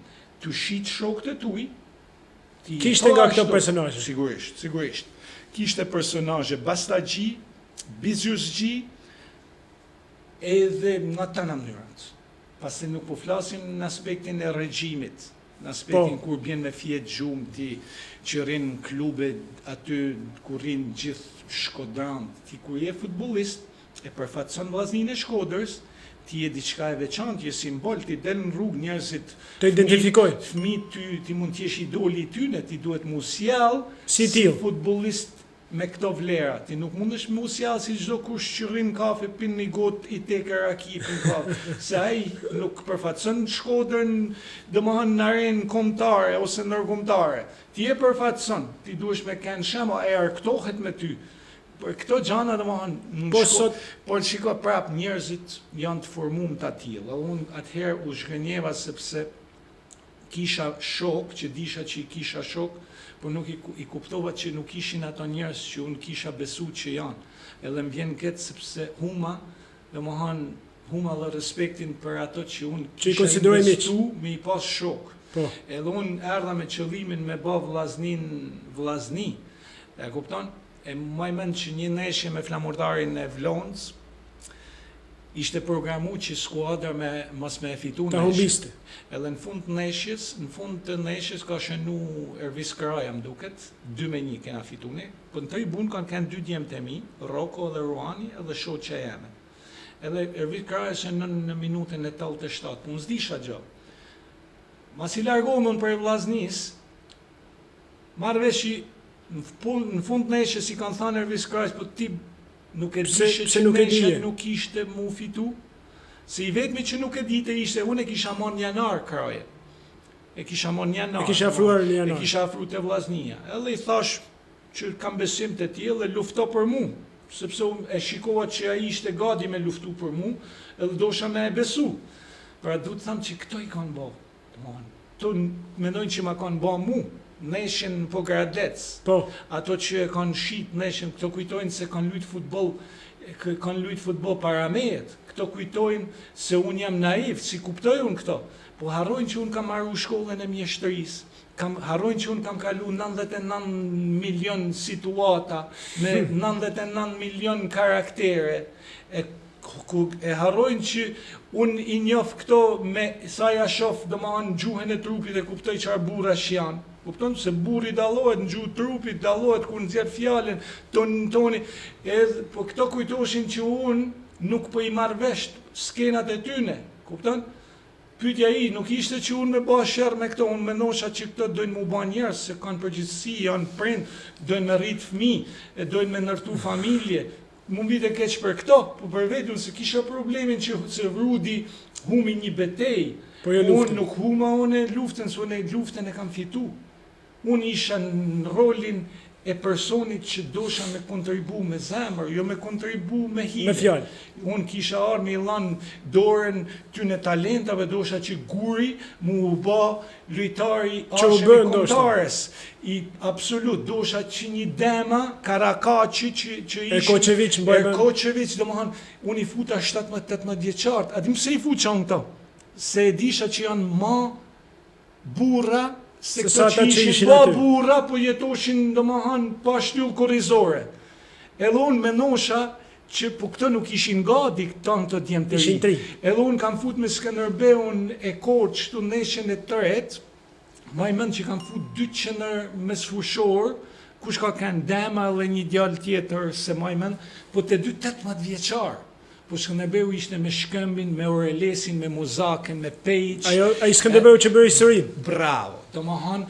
të shit shokët e tuj, kishte nga këto personazhe. Sigurisht. Kishte personazhe Bastagji, Bizjusgji, edhe nga të në mënyrët. Pasi nuk po flasim në aspektin e regjimit, në aspektin kur bjen me fjetë gjumë, ti që rinë në klube aty, kur rinë gjithë Shkodran, ti kur je futbolist, e përfatson vllaznin e Shkodrës, ti je diçka e veçantë, je simbol, ti del në rrugë njerëzit të identifikoj. Fëmijët ty, ti mund të jesh idoli i tyre, ti duhet mu sjell si futbollist me këto vlera. Ti nuk mundesh mu sjell si çdo kush që rrin kafe, pin një gotë i tekër rakipin kafe. Se ai nuk përfatson Shkodrën, domethënë në arenë kombëtare ose ndërkombëtare. Ti e përfatson, ti duhesh me kënë shembull, e arktohet me ty. Për këto gjana domethënë por shiko prap njerëzit janë të formuar të tillë. Unë atëherë u zhgënjeva sepse kisha shok, që disha që i kisha shok, por nuk i kuptova që nuk ishin ato njerëz që unë kisha besu që janë. Edhe më vjen këtë sepse huma dhe respektin për ato që unë kisha investu me i pas shok. Edhe unë erdha me qëllimin me bë vllazni. E kupton? E maj mend që një neshje me flamurdarin e Vlonës ishte programu që skuadra mos me e fitu neshje. Edhe në fund të neshjes ka shënu Ervis Kraja më duket, 2-1 kena fitune, po në tribun kanë 2 djemë të mi, Roko dhe Ruani edhe shoqja jeme. Edhe Ervis Kraja shënën në minutën e 87, unë s'disha gjë. Mas i largohëm unë për vllaznis, marrë vesh i në fund neshje si kanë thënë Ervis Krajs, po ti nuk e dishe që neshje nuk ishte mu fitu, se i vetmi që nuk e dite ishte, unë e kisha mon janar Kraje, e kisha afruar të vllaznia, edhe i thash që kam besim të tillë dhe lufto për mu, sepse e shikova që ai ishte gati me luftu për mu, edhe dosha me e besu, pra du të thamë që këto i kanë bo, to mendojnë që ma kanë bo mu, neshjen po Gradec, ato që e kanë shit neshjen, këto kujtojnë se kanë lujt futboll para mejet, këto kujtojnë se unë jam naiv, si kuptoj unë këto, po harrojnë që unë kam marru shkollën e mjeshtërisë, harrojnë që unë kam kalu 99 milion situata, me 99 milion karaktere, e harrojnë që unë i njof këto me sa ja shof domethënë gjuhën e trupit e kuptoj çfarë burrash janë. Kupton se burri dallohet në gjuhë trupit, dallohet kur nxjerr fjalën toni, edhe po këto kujtoshin që unë nuk po i marr vesh skenat e tyne. Kupton? Pyetja i nuk ishte që unë me bë sherr me këto, unë mendosha që këto dojnë mu bë njerëz, se kanë përgjegjësi, janë prind, dojnë me rrit fëmijë, e dojnë me ndërtu familje. Mund vite keq për këto, po për vetën se kisha problemin që se Rudi humi një betejë. Unë nuk huma luftën, se unë luftën e kam fitu. Unë isha në rolin e personit që dosha me kontribu me zemër, jo me kontribu me hile. Me fjalë. Unë kisha arë me lanë dorën ty në talentave, dosha që guri mu ba lujtari ashe me kontares. Absolut, dosha që një dema, Karakaci që ishin... Erkoqevic, unë i futa 17-18 vjeqartë. A dim se i futa unë këto? Se e disha që janë ma burra, se këto që ishin ba burra, po jetoshin pa shtyllë korrizore. Edhe unë menosha që po këto nuk ishin gati tanë të djemë të ri. Edhe unë kam fut me Skënderbeun e Korç shtu neshjen e tret, maj mend që kam fut 2 qener mes fushor, kush ka kanë dema dhe një djalë tjetër se maj mend, po të 18 vjeqarë. Po Skënderbeu ishte me Shkëmbin, me Orelesin, me Muzakën, me Pejq. Ai Skënderbeu që bëri historinë. Bravo. Domethënë,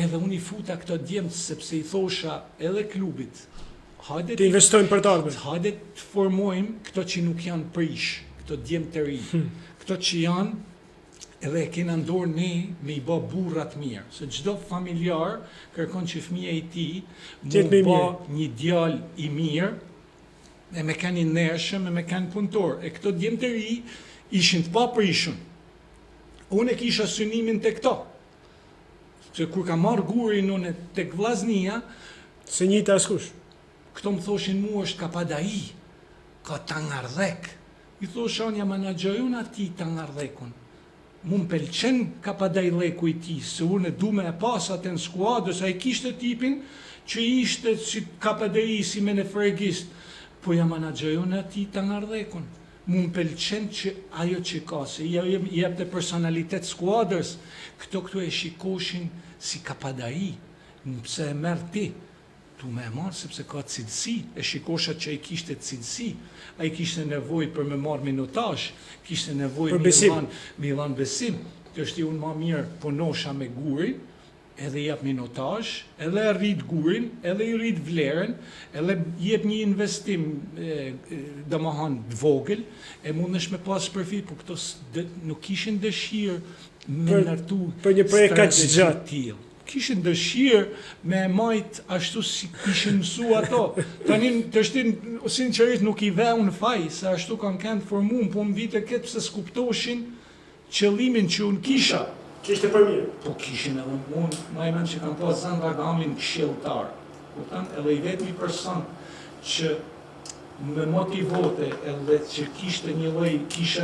edhe unë i futa këto djemë sepse i thosha edhe klubit. Hajde të investojmë për të ardhmen. Hajde të formojmë këto që nuk janë prish, këto djemë të ri. Këto që janë edhe e kena ndorë ne me i bë burrat mirë. Se çdo familjar kërkon që fëmia i tij Qetë mu bë një djalë i mirë, e me kanë i ndershëm, e me kanë punëtor. E këto djemë të ri ishin të paprishëm. Unë e kisha synimin të këto. Se kur ka marrë gurin unë tek vllaznia, Se njëjta askush. këto më thoshin mua është kapadai, ka tangardhek. I thosha unë jam menaxheri unë ati tangardhekun. Mu më pëlqen kapadajleku i ti, se unë e du me e pas atë në skuadës, a i kishte tipin që ishte si kapadai si me në fregist, po jam menaxheri unë ati tangardhekun. Mu më pëlqen që ajo që ka, se i jep të personalitet skuadrës, këto e shikoshin si kapadai, pse e merr ti. Tu me e marë sepse ka cilësi, e shikosha që i kishte cilësi, a i kishte nevoj për me marë minutazh, kishte nevoj me ilan besim, të është i unë ma mirë punosha me gurin, edhe jep minutazh, edhe rrit gurin, edhe i rrit vlerën, edhe jep një investim domethënë të vogël, e mundesh me pas përfit, por këto nuk kishin dëshirë me ndërtu për një projekt kaq gjatë tillë. Kishin dëshirë me majt ashtu si kishin mësu ato. Tani të shtin, sinqerisht nuk i ve unë faj, se ashtu kanë kënd formuar, po më vite këtë pse s'kuptoshin qëllimin që unë kisha. Kishte për mirë. Po kishin edhe unë, ma i men që kanë pas Zan Dragamin këshilltar. Kupton? Edhe i vetmi person që me motivote edhe që kisha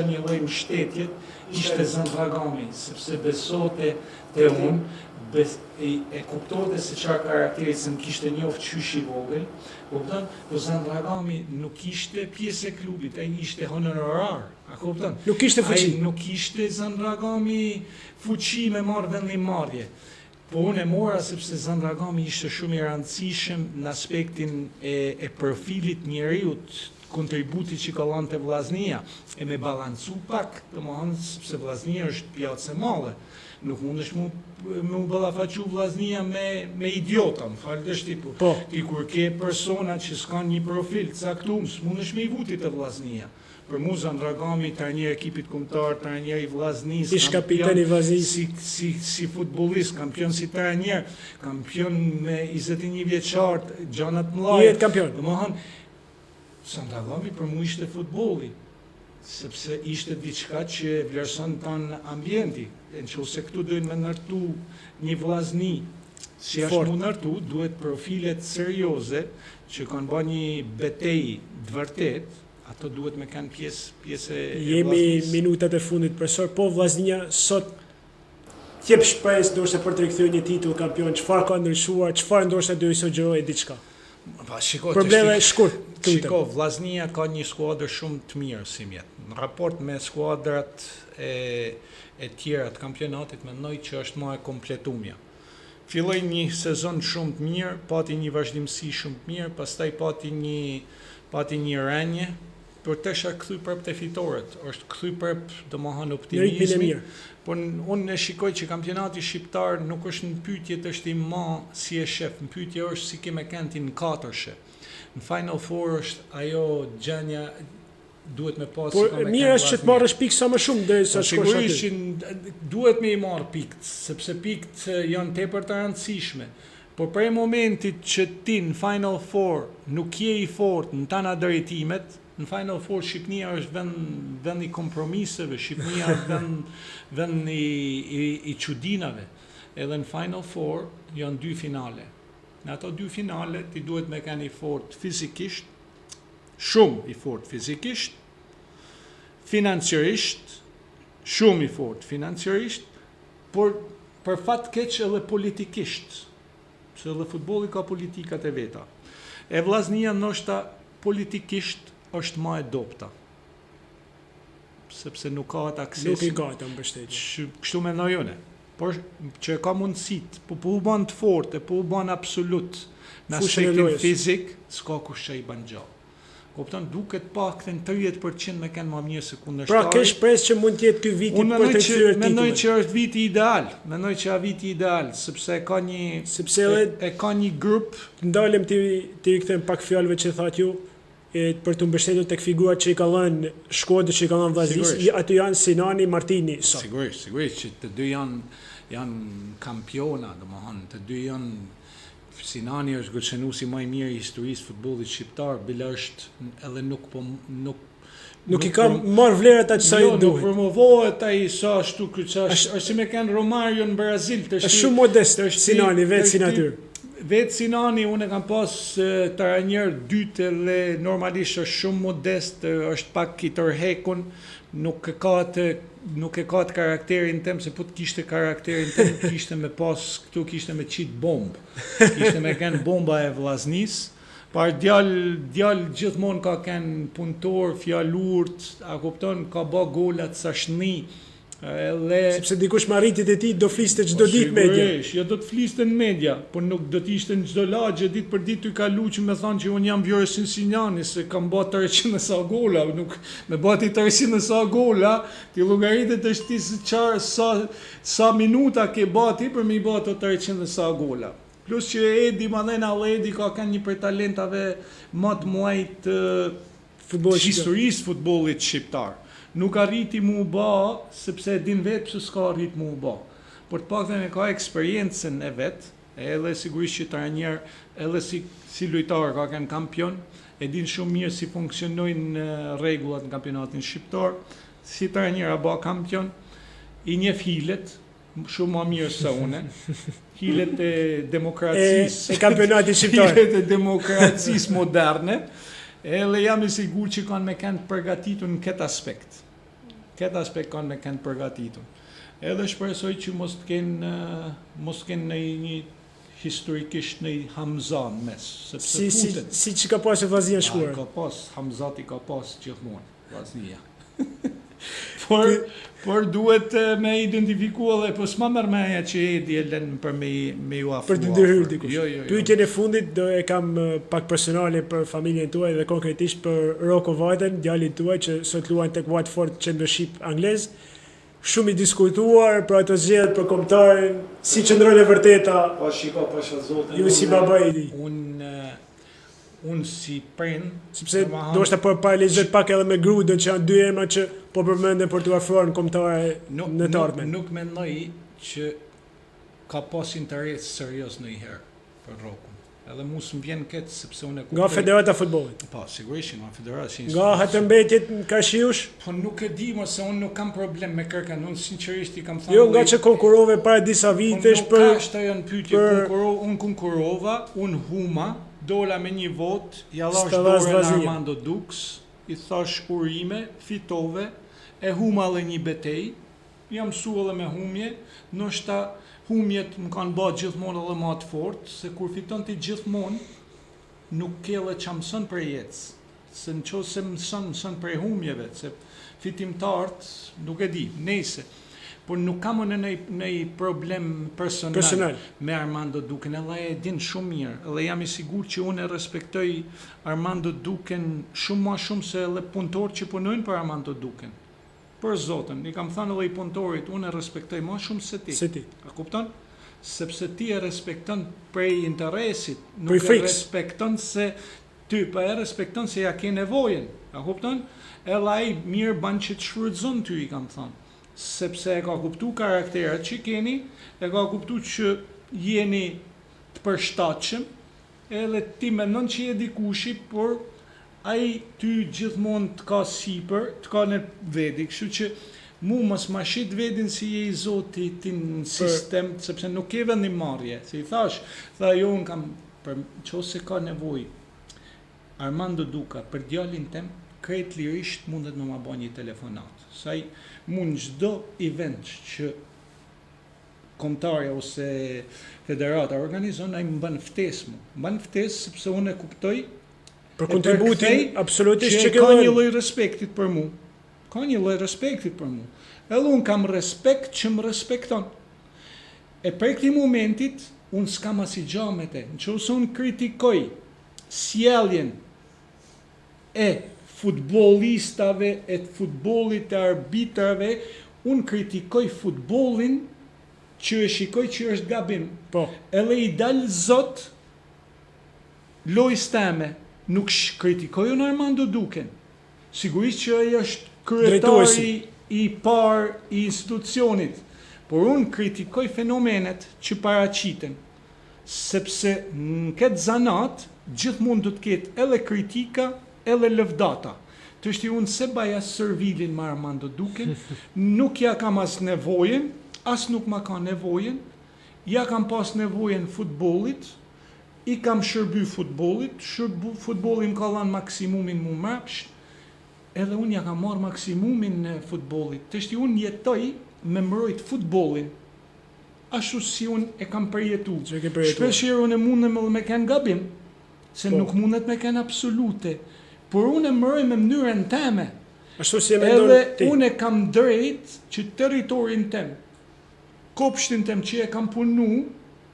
një lloj mbështetjet, ishte Zan Dragami, sepse besote te unë, e kuptote se çfarë karakteri se më kishte njoft qysh i vogël, kupton? Po Zan Dragami nuk ishte pjesë e klubit, ai ishte honorar, a kupton? Nuk kishte fuqi. Ai nuk ishte Zan Dragami fuqi me marrë vendimmarrje. Po unë e mora sepse Zan Dragami ishte shumë i rëndësishëm në aspektin e profilit njeriut, kontributi që ka dhënë te vllaznia, e me balancu pak, domethënë sepse vllaznia është pjatës e madhe. Nuk mundesh mu ballafaqu vllaznia me idiota, më fal të shtipu. Po. Ti kur ke persona që s'kan një profil caktuar, s'mundesh me i vuti të vllaznia. Për mu Zan Dragami, trajner ekipit kombëtar, trajner i vllaznisë, Ish kapiten i vllaznisë, si futbollist, kampion si trajner, kampion me 21 vjeçar, gjana të mëdha. Jetë kampion. Domethënë Zan Dragami për mu ishte futbolli, sepse ishte diçka që vlerëson tan ambienti. Nëse këtu dojnë me ndërtu një vllazni, si është mu ndërtu, duhet profilet serioze që kanë bërë një betejë të vërtet, ato duhet me kanë pjesë e Jemi minutat e fundit profesor, po vllaznia sot jep shpresë ndoshta për të rikthyer një titull kampion, çfarë ka ndryshuar, çfarë ndoshta do i sugjerojë diçka. Probleme shkurt. Shiko, vllaznia ka një skuadër shumë të mirë si mjet. Në raport me skuadrat e tjera të kampionatit, mendoj që është më e kompletuar. Filloi një sezon shumë të mirë, pati një vazhdimsi shumë të mirë, pastaj pati një rënje, por tash është kthy prap te fitoret, është kthy prap domethënë optimizmi. Po unë e shikoj që kampionati shqiptar nuk është në pyetje të është i ma si e shef, në pyetje është si keme kënti në katërshe. Në Final Four është ajo gjendja duhet me pas. Po mirë është që të marrësh pikë sa më shumë derisa shkosh aty. Sigurisht duhet me i marr pikët, sepse pikët janë tepër të rëndësishme. Por prej momentit që ti në Final Four nuk je i fortë në tana drejtimet, në Final Four Shqipnia është vend i kompromiseve, Shqipnia është vend i çudinave. Edhe në Final Four janë 2 finale. Në ato 2 finale ti duhet me kanë i fort fizikisht, shumë i fort fizikisht, financiarisht, shumë i fort financiarisht, por për fat keq edhe politikisht, se edhe futbolli ka politikat e veta. E vllaznia ndoshta politikisht është më e dobta, sepse nuk ka atë akses. Nuk i ka atë mbështetje. Kështu mendoj unë. Por që ka mundësit, po u ban të forte, po u ban absolut në aspektin fizik, s'ka kush që i ban gjallë. Kupton, duket pak të 30% me kanë më mirë se kundërshtari. Pra ke shpresë që mund të jetë ky viti për të kthyer titullin. Mendoj që është viti ideal. Mendoj që është viti ideal, sepse ka një grup. Ndalem ti rikthem pak fjalëve që thatë ju. për të mbështetur tek figurat që i ka lënë Shkodër, që i ka lënë Vllaznis, aty janë Sinani, Martini sot. Sigurisht që të dy janë kampiona, domethënë të dy janë. Sinani është gërçenuesi më i mirë i historisë futbollit shqiptar, bile është edhe nuk i ka marrë vlerat atë sa i duhet. Nuk promovohet ai sa ashtu është si me kanë Romario në Brazil, është shumë modest Sinani vetë si natyrë. Vetë Sinani unë kam pas trajner dytë dhe normalisht është shumë modest, është pak i tërhekun, nuk e ka të karakterin tem, se po të kishte karakterin tem, kishte me pas këtu, kishte me qit bombë. Kishte me kanë bomba e Vllaznis. Par djalë gjithmonë ka kanë punëtor, fjalurt, a kupton, ka bë gola të sashni. Sepse dikush me arritjet e tij do fliste çdo ditë media. Sigurisht, jo do të fliste në media, por nuk do të ishte në çdo lagje ditë për ditë të kalu që me thonë që unë jam Vjoresin Sinjani, se kam bë 300 sa gola, nuk me bati 300 sa gola, ti llogaritet është ti sa minuta ke bati për me i bë ato 300 sa gola. Plus që Edi Madena Edi ka kanë një prej talentave më të muajt historisë futbollit shqiptar. Nuk arriti mu ba, sepse din vetë pëse s'ka arrit mu ba. Por të paktën e ka eksperiencën e vetë, edhe sigurisht që trajner, edhe si lojtar ka kanë kampion, e din shumë mirë si funksionojnë rregullat në kampionatin shqiptar, si trajner a ba kampion, i njeh hilet, shumë më mirë se une, hilet e demokracisë, e kampionatit shqiptar, hilet e demokracisë moderne, edhe jam i sigurt që kanë me kanë përgatitur në këtë aspekt. Këtë aspekt kanë me kanë përgatitur. Edhe shpresoj që mos kenë një historikisht në Hamzan mes, sepse futet. Si që ka pas e Vllaznia shkuar. Ka pas, Hamzati ka pas gjithmonë, Vllaznia. Por duhet me identifikua dhe po s'ma merr meja që Edi e lën për me ju afruar. Për të ndërhyrë dikush. Jo. Pyetjen e fundit do e kam pak personale për familjen tuaj dhe konkretisht për Rocco Vajten, djalin tuaj që sot luan tek Watford Championship anglez. Shumë i diskutuar për ato zgjedhje për kombëtarin, si qëndron e vërteta. Po shiko, po zotin. Ju si baba i di. Unë si prind, sepse do është për paralizet pak edhe me Gruden që janë dy emra që po përmenden për të afruar në kombëtare në të ardhmen. Nuk mendoj që ka pas interes serioz ndonjëherë për Rokun. Edhe mu s'm vjen këtë sepse unë e kuptoj. Nga Federata e Futbollit. Po, sigurisht nga Federata. Nga hatëmbetjet në Kashiush. Po nuk e di më se unë nuk kam problem me Kërkan, unë sinqerisht i kam thënë. Jo, nga që konkurove para disa vitesh për. Nuk ka shta janë pyetje, unë konkurova, unë huma. Dola me një vot, ja lash dorën Armando Dux, i thash urime, fitove, e huma dhe një betej, jam su edhe me humje, nështë humjet më kanë ba gjithmonë edhe ma të fort, se kur fiton ti gjithmonë, nuk ke dhe që mësën për jetës, se në qo se mësën për humjeve, se fitimtartë, nuk e di, nejse. Por nuk kam në problem personal me Armando Duken, edhe e din shumë mirë, edhe jam i sigurt që unë e respektoj Armando Duken shumë ma shumë se edhe punëtor që punojnë për Armando Duken. Për zotën, i kam thënë edhe i punëtorit, unë e respektoj ma shumë se ti. A kupton? Sepse ti e respekton prej interesit, nuk e respekton se ty, pa e respekton se ja ke nevojen. A kupton? Edhe ai mirë ban që të shfrytëzon ty, i kam thënë. Sepse e ka kuptu karakterat që keni, e ka kuptu që jeni të përshtatshëm, edhe ti mendon që je dikushi, por ai ty gjithmonë të ka sipër, të ka në vedi, kështu që mu mos ma shit vedin si je i zoti ti në sistem, sepse nuk ke vendimarrje. Se i thash, jo unë kam, për qose ka nevoj, Armando Duka, për djalin tem, krejt lirisht mundet më ma bo një telefonat. Saj mund çdo event që kombëtarja ose federata organizon, ai më bën ftesë mu. Më bën ftesë sepse unë e kuptoj për kontributin absolutisht që ka një lloj respektit për mu. Ka një lloj respektit për mu. Edhe unë kam respekt që më respekton. E për këtij momentit unë s'kam asnjë gjë me te. Nëse unë kritikoj sjelljen e futbolistave, e të futbollit, të arbitrave, unë kritikoj futbollin që e shikoj që është gabim. Po. Edhe i dal zot lojës teme, nuk kritikoj unë Armando Duken. Sigurisht që ai është kryetari i parë i institucionit, por unë kritikoj fenomenet që paraqiten, sepse në këtë zanat gjithmonë do të ketë edhe kritika, edhe lëvdata. Të shti unë se baja servilin me Armando Duken, nuk ja kam as nevojen, as nuk ma ka nevojen, ja kam pas nevojen futbollit, i kam shërby futbollit, futbollin ka dhanë maksimumin mu mrapsht, edhe unë ja kam marrë maksimumin në futbollit. Të shti unë jetoj me mbrojt futbollin, ashtu si unë e kam përjetu. Shpeshherë unë mundem edhe me kenë gabim, se nuk mundet me kenë absolute, por unë e mbroj me mënyrën teme. Ashtu si e mendon ti. Edhe unë e kam drejt që territorin tem, kopshtin tem që e kam punu,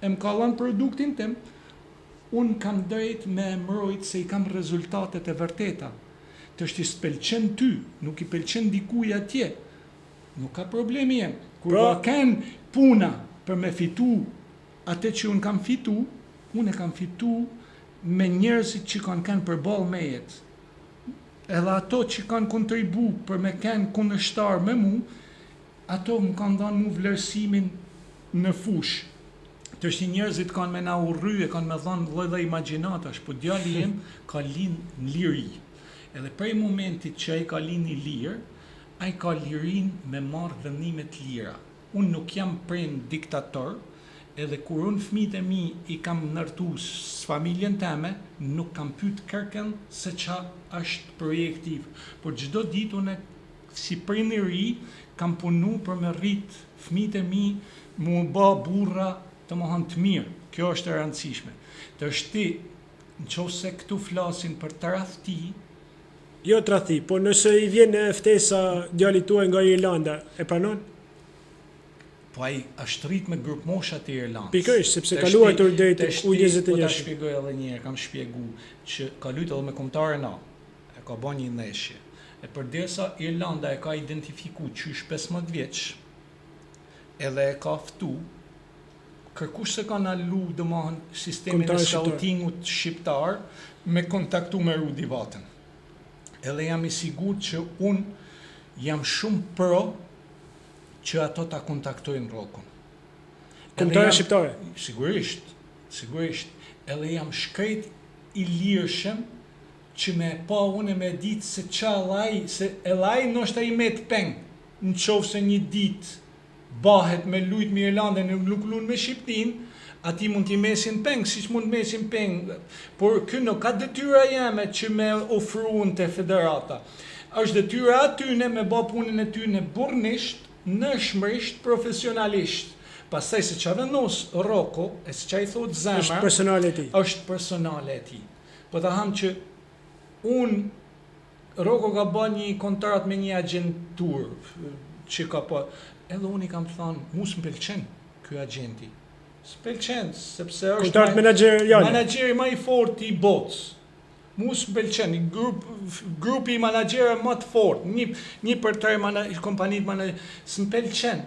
e më ka dhënë produktin tem, unë kam drejt me mbrojt se i kam rezultatet e vërteta. Të është i s'pëlqen ty, nuk i pëlqen dikuj atje, nuk ka problemi jem. Kur ka kenë puna për me fitu atë që unë kam fitu, unë e kam fitu me njerëzit që kanë kenë përballë me jetë. Edhe ato që kanë kontribu për me kenë kundërshtar me mu, ato më kanë dhënë mu vlerësimin në fush. Të është njerëzit kanë me na urry, kanë me dhënë lloj imagjinatash, po djali im ka lind në liri. Edhe prej momentit që ai ka lind i lirë, ai ka lirin me marrë vendime të lira. Unë nuk jam prind diktator, edhe kur unë fëmijët e mi i kam ndërtu familjen teme, nuk kam pyet kërkën se qa është projektiv. Por çdo ditë unë si prind i ri kam punu për me rrit fëmijët e mi, mu bë burra të mohon të mirë. Kjo është e rëndësishme. Të është ti, nëse këtu flasin për tradhti, jo tradhti, po nëse i vjen ftesa djalit tuaj nga Irlanda, e pranon? Po ai është rrit me grup mosha të Irlandës. Pikërisht, sepse ka luajtur deri te U21. Po ta shpjegoj edhe një herë, kam shpjegu që ka luajtur edhe me kombëtaren A. E ka bën një ndeshje. E përderisa Irlanda e ka identifikuar qysh 15 vjeç, edhe e ka ftu, kërkush se ka nalu domthon sistemin e scoutingut shqiptar me kontaktu me Rudi Vatën. Edhe jam i sigurt që unë jam shumë pro që ato ta kontaktojnë Rokun. Kombëtare shqiptare? Sigurisht. Edhe jam shkrejt i lirshëm që me pa unë me ditë se qa laj, se e laj nështë i met peng, në qovë se një ditë bahet me lujt me Irlandën e nuk lunë me Shqiptin, ati mund t'i mesin peng, si që mund mesin peng, por këno ka detyra jeme që me ofruun të federata. Është detyra atyne me ba punën e tyne burnisht, nëshmërisht, profesionalisht. Pastaj se qa vendos Roko, e se qa i thot zemra, është personale e ti. Është personale e ti. Po të ham që Roko ka ba një kontrat me një agentur, që ka po, edhe unë i kam thënë, mu s'mpëlqen ky agenti. S'pëlqen, sepse është kontrat menaxheriale. Menaxheri më i fortë i botës. Mu s'mpëlqen, grupi i menaxherëve më të fortë, një për tre kompanitë s'mpëlqen.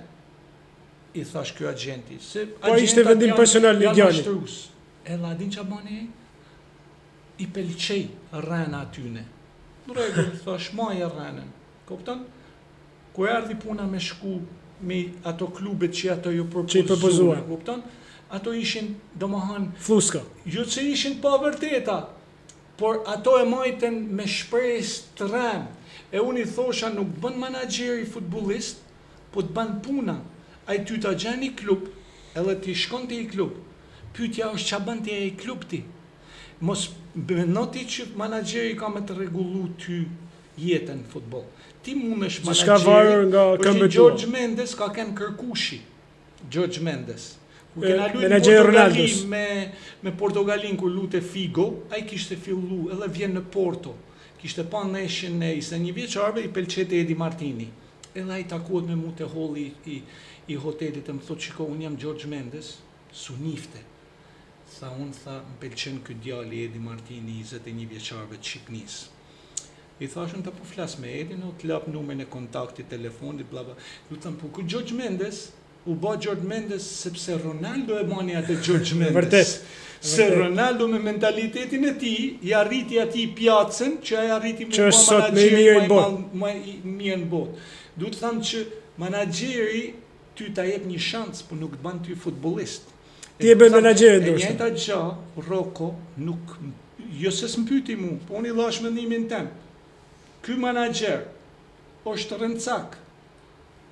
I thash ky agenti, se po ishte vendim personal i djalit. Edhe a din ç'a bani? I pëlqej rrena atyne. Në rregull, thash maja rrenën. Kupton? Kur erdhi puna me shku me ato klubet që ato ju propozuan, kupton? Ato ishin, domethënë, fluska. Jo se ishin pa vërteta, por ato e majten me shpresë të rrem. E unë i thosha nuk bën menaxheri futbollist, po të bën puna. Ai ty ta gjen i klub, edhe ti shkon te i klub. Pyetja është ç'a bën ti ai klub ti? Mos bënoti që menaxheri ka me të rregullu ty jetën në futboll. Ti mundesh menaxheri. George Mendes ka kenë kërkushi. George Mendes. Kur kena luajtur me Portogalin kur lute Figo, ai kishte fillu edhe vjen në Porto. Kishte pa ndeshjen e 21 vjeçarëve, i pëlqete Edi Martini. Edhe ai takohet me mu te holli i hotelit e më thot shiko, unë jam George Mendes, su nifte. Unë më pëlqen ky djali Edi Martini, 21 vjeçarëve të Shqipnisë. I thashën të po flas me Edin, o të lap numrin e kontaktit, telefonit, bla bla. Lutem po ku George Mendes, u bë George Mendes sepse Ronaldo e bani atë George Mendes. Vërtet. Se Ronaldo me mentalitetin e tij i arriti atij pjacën që ai arriti Që është sot më i mirë në botë. më i mirë në botë. Duhet të thënë që menaxheri ty ta jep një shans, por nuk të bën ty futbollist. Ti e bën menaxherin E ndoshta. njëjta gjë, Rocco nuk jo se s'mpyti mu, po unë i dhash mendimin tem. Ky menaxher është rëndësak.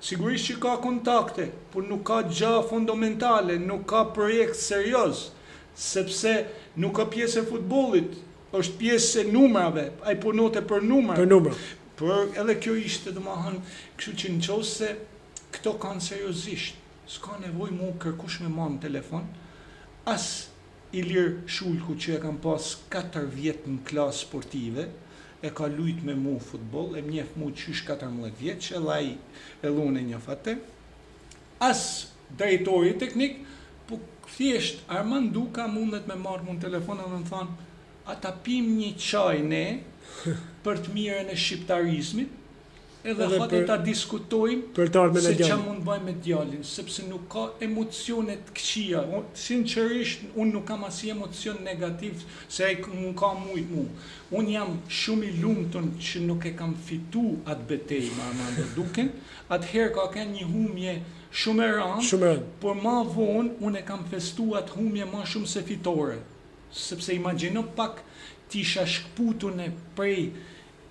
Sigurisht që ka kontakte, por nuk ka gjë fundamentale, nuk ka projekt serioz, sepse nuk ka pjesë e futbollit, është pjesë e numrave, ai punote për numra. Për numër. Por edhe kjo ishte domethënë, kështu që nëse këto kanë seriozisht, s'ka nevojë mu kërkush me marrë në telefon, as Ilir Shulku që e kam pas 4 vjet në klasë sportive, e ka lujt me mu futboll, e mjef mu qysh 14 vjeç, edhe ai e lune një fate, as drejtori teknik, po thjesht Armand Duka mundet me marrë mu në telefon edhe më thonë, a ta pim një çaj ne për të mirën e shqiptarizmit, edhe hajde ta diskutojmë Për të ardhmen e se ç'a djalin. mund bëjmë me djalin, sepse nuk ka emocione të këqija. Sinqerisht, unë nuk kam asnjë emocion negativ se ai nuk ka mujt mu. Unë jam shumë i lumtur që nuk e kam fitu atë betejë me Armando Duken. Atëherë ka qenë një humje shumë e rëndë, Shumë e rëndë. por më vonë unë e kam festuar atë humje më shumë se fitore. Sepse imagjino pak t'isha shkputur në prej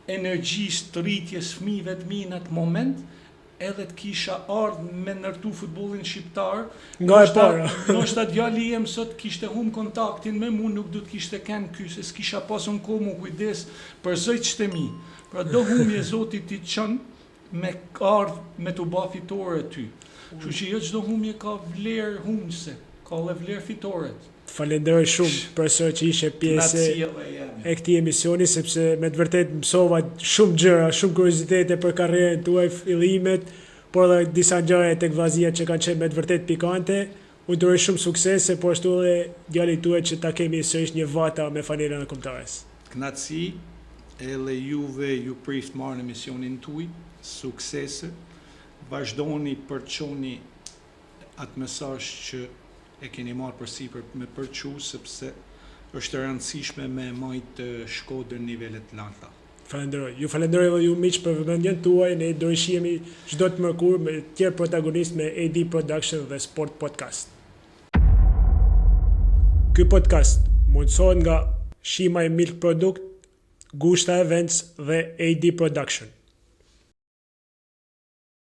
energjisë të rritjes fëmijëve të mi në atë moment, edhe të kisha ardhur me ndërtu futbollin shqiptar, Nga e para. ndoshta djali im sot kishte humb kontaktin me mua, nuk do të kishte kënë ky, se s'kisha pasun kohë mu kujdes për zëjqët e mi. Pra do humje Zoti ti çon me ardh me të bë fitore ty. Kështu që jo çdo humje ka vlerë humse, ka edhe vlerë fitore. Falenderoj shumë për sot që ishe pjesë e këtij emisioni, sepse me të vërtet mësova shumë gjëra, shumë kuriozitete për karrierën tuaj, fillimet, por edhe disa gjëra tek vllazia që kanë qenë me të vërtet pikante. Unë duroj shumë suksese, po ashtu edhe djalit tuaj që ta kemi sërish një vata me fanerën e kombëtares. Knatësi, edhe juve ju prift marrë në misionin tuaj, suksese, vazhdoni për të çoni atë mesazh që e keni marrë përsipër me përçu, sepse është e rëndësishme me majtë Shkodrën nivelet larta. Falenderoj. Ju falenderoj edhe ju miq për vëmendjen tuaj, ne do shihemi çdo të mërkurë me tjerë protagonistë me AD Production dhe Sport Podcast. Ky podcast mundësohet nga Shima e Milk Product, Gushta Events dhe AD Production.